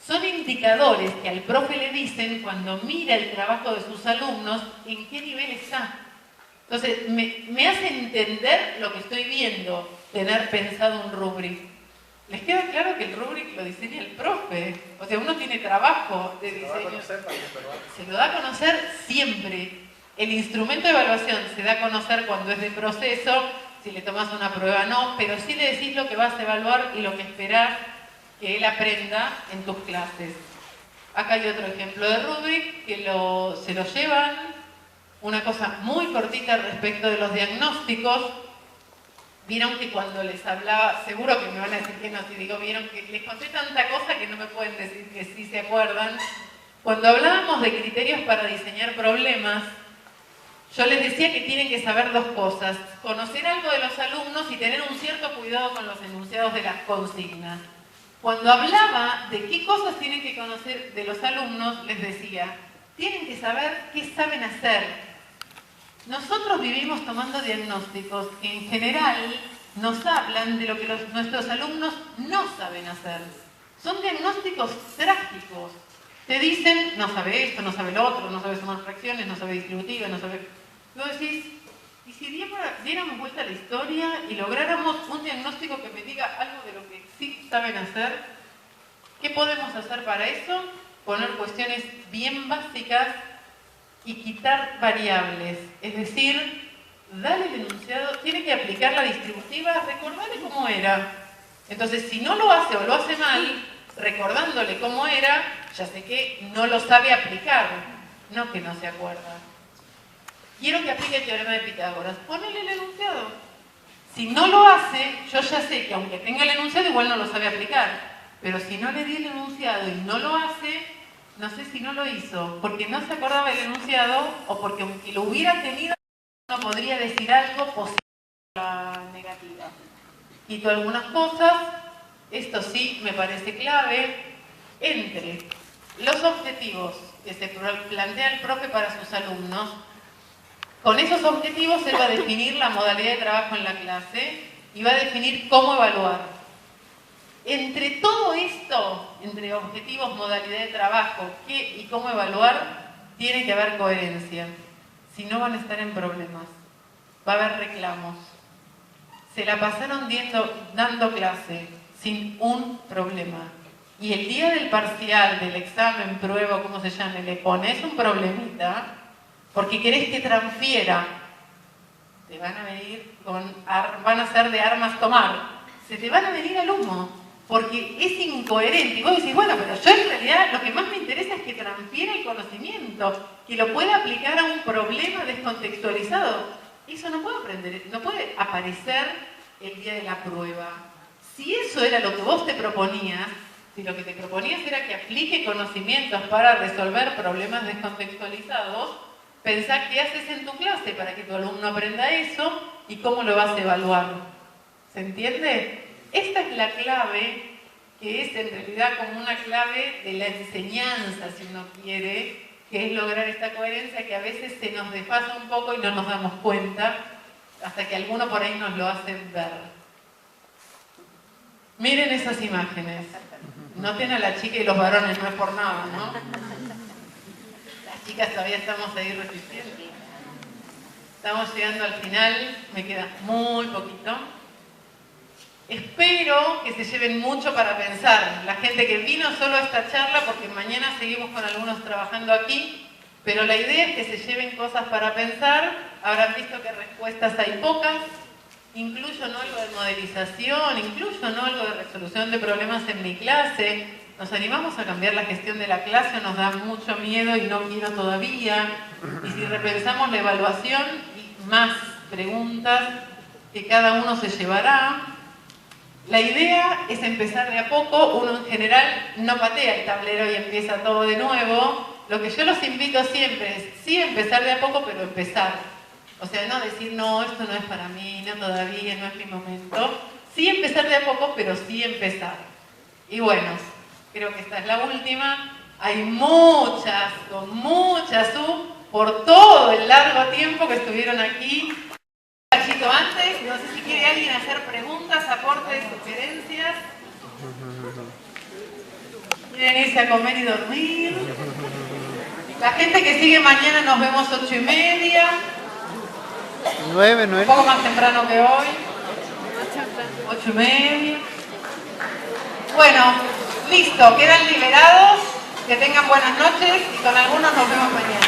Son indicadores que al profe le dicen cuando mira el trabajo de sus alumnos en qué nivel está. Entonces, me hace entender lo que estoy viendo, tener pensado un rubric. ¿Les queda claro que el rubric lo diseña el profe? O sea, uno tiene trabajo de diseño. Se lo da a conocer siempre. El instrumento de evaluación se da a conocer cuando es de proceso, si le tomas una prueba no, pero sí le decís lo que vas a evaluar y lo que esperás que él aprenda en tus clases. Acá hay otro ejemplo de rubric que se lo llevan. Una cosa muy cortita respecto de los diagnósticos. Vieron que cuando les hablaba, seguro que me van a decir que no, si digo, vieron que les conté tanta cosa que no me pueden decir que sí se acuerdan. Cuando hablábamos de criterios para diseñar problemas, yo les decía que tienen que saber dos cosas: conocer algo de los alumnos y tener un cierto cuidado con los enunciados de las consignas. Cuando hablaba de qué cosas tienen que conocer de los alumnos, les decía, tienen que saber qué saben hacer. Nosotros vivimos tomando diagnósticos que en general nos hablan de lo que nuestros alumnos no saben hacer. Son diagnósticos trágicos. Te dicen, no sabe esto, no sabe lo otro, no sabe sumar fracciones, no sabe distributivas, no sabe... Vos decís, ¿y si diéramos vuelta a la historia y lográramos un diagnóstico que me diga algo de lo que sí saben hacer? ¿Qué podemos hacer para eso? Poner cuestiones bien básicas y quitar variables. Es decir, dale el enunciado, tiene que aplicar la distributiva, recordarle cómo era. Entonces, si no lo hace o lo hace mal, recordándole cómo era, ya sé que no lo sabe aplicar, no que no se acuerda. Quiero que aplique el teorema de Pitágoras, ponele el enunciado. Si no lo hace, yo ya sé que aunque tenga el enunciado, igual no lo sabe aplicar. Pero si no le di el enunciado y no lo hace, no sé si no lo hizo, porque no se acordaba el enunciado o porque aunque lo hubiera tenido, no podría decir algo positivo o negativo. Quito algunas cosas, esto sí me parece clave, entre los objetivos que se plantea el profe para sus alumnos. Con esos objetivos él va a definir la modalidad de trabajo en la clase y va a definir cómo evaluar. Entre todo esto, entre objetivos, modalidad de trabajo, qué y cómo evaluar, tiene que haber coherencia. Si no, van a estar en problemas. Va a haber reclamos. Se la pasaron dando clase sin un problema. Y el día del parcial, del examen, prueba, como se llame, le pones un problemita porque querés que transfiera. Te van a venir van a ser de armas tomar. Se te van a venir al humo. Porque es incoherente. Y vos decís, bueno, pero yo en realidad lo que más me interesa es que transfiera el conocimiento, que lo pueda aplicar a un problema descontextualizado. Eso no puede aprender, no puede aparecer el día de la prueba. Si eso era lo que vos te proponías, si lo que te proponías era que aplique conocimientos para resolver problemas descontextualizados, pensá qué haces en tu clase para que tu alumno aprenda eso y cómo lo vas a evaluar. ¿Se entiende? Esta es la clave, que es en realidad como una clave de la enseñanza, si uno quiere, que es lograr esta coherencia que a veces se nos desfasa un poco y no nos damos cuenta, hasta que alguno por ahí nos lo hacen ver. Miren esas imágenes. Noten a la chica y los varones, no es por nada, ¿no? Las chicas todavía estamos ahí resistiendo. Estamos llegando al final, me queda muy poquito. Espero que se lleven mucho para pensar. La gente que vino solo a esta charla, porque mañana seguimos con algunos trabajando aquí, pero la idea es que se lleven cosas para pensar. Habrán visto que respuestas hay pocas. Incluyo no algo de modelización, incluyo no algo de resolución de problemas en mi clase. ¿Nos animamos a cambiar la gestión de la clase o nos da mucho miedo y no quiero todavía? Y si repensamos la evaluación y más preguntas que cada uno se llevará. La idea es empezar de a poco. Uno en general no patea el tablero y empieza todo de nuevo. Lo que yo los invito siempre es, sí, empezar de a poco, pero empezar. O sea, no decir, no, esto no es para mí, no todavía, no es mi momento. Sí empezar de a poco, pero sí empezar. Y bueno, creo que esta es la última. Hay muchas, con muchas por todo el largo tiempo que estuvieron aquí. Antes, no sé si quiere alguien hacer preguntas, aportes, sugerencias. Quieren irse a comer y dormir. La gente que sigue mañana nos vemos 8:30. 9. Un poco más temprano que hoy. 8:30. Bueno, listo, quedan liberados. Que tengan buenas noches y con algunos nos vemos mañana.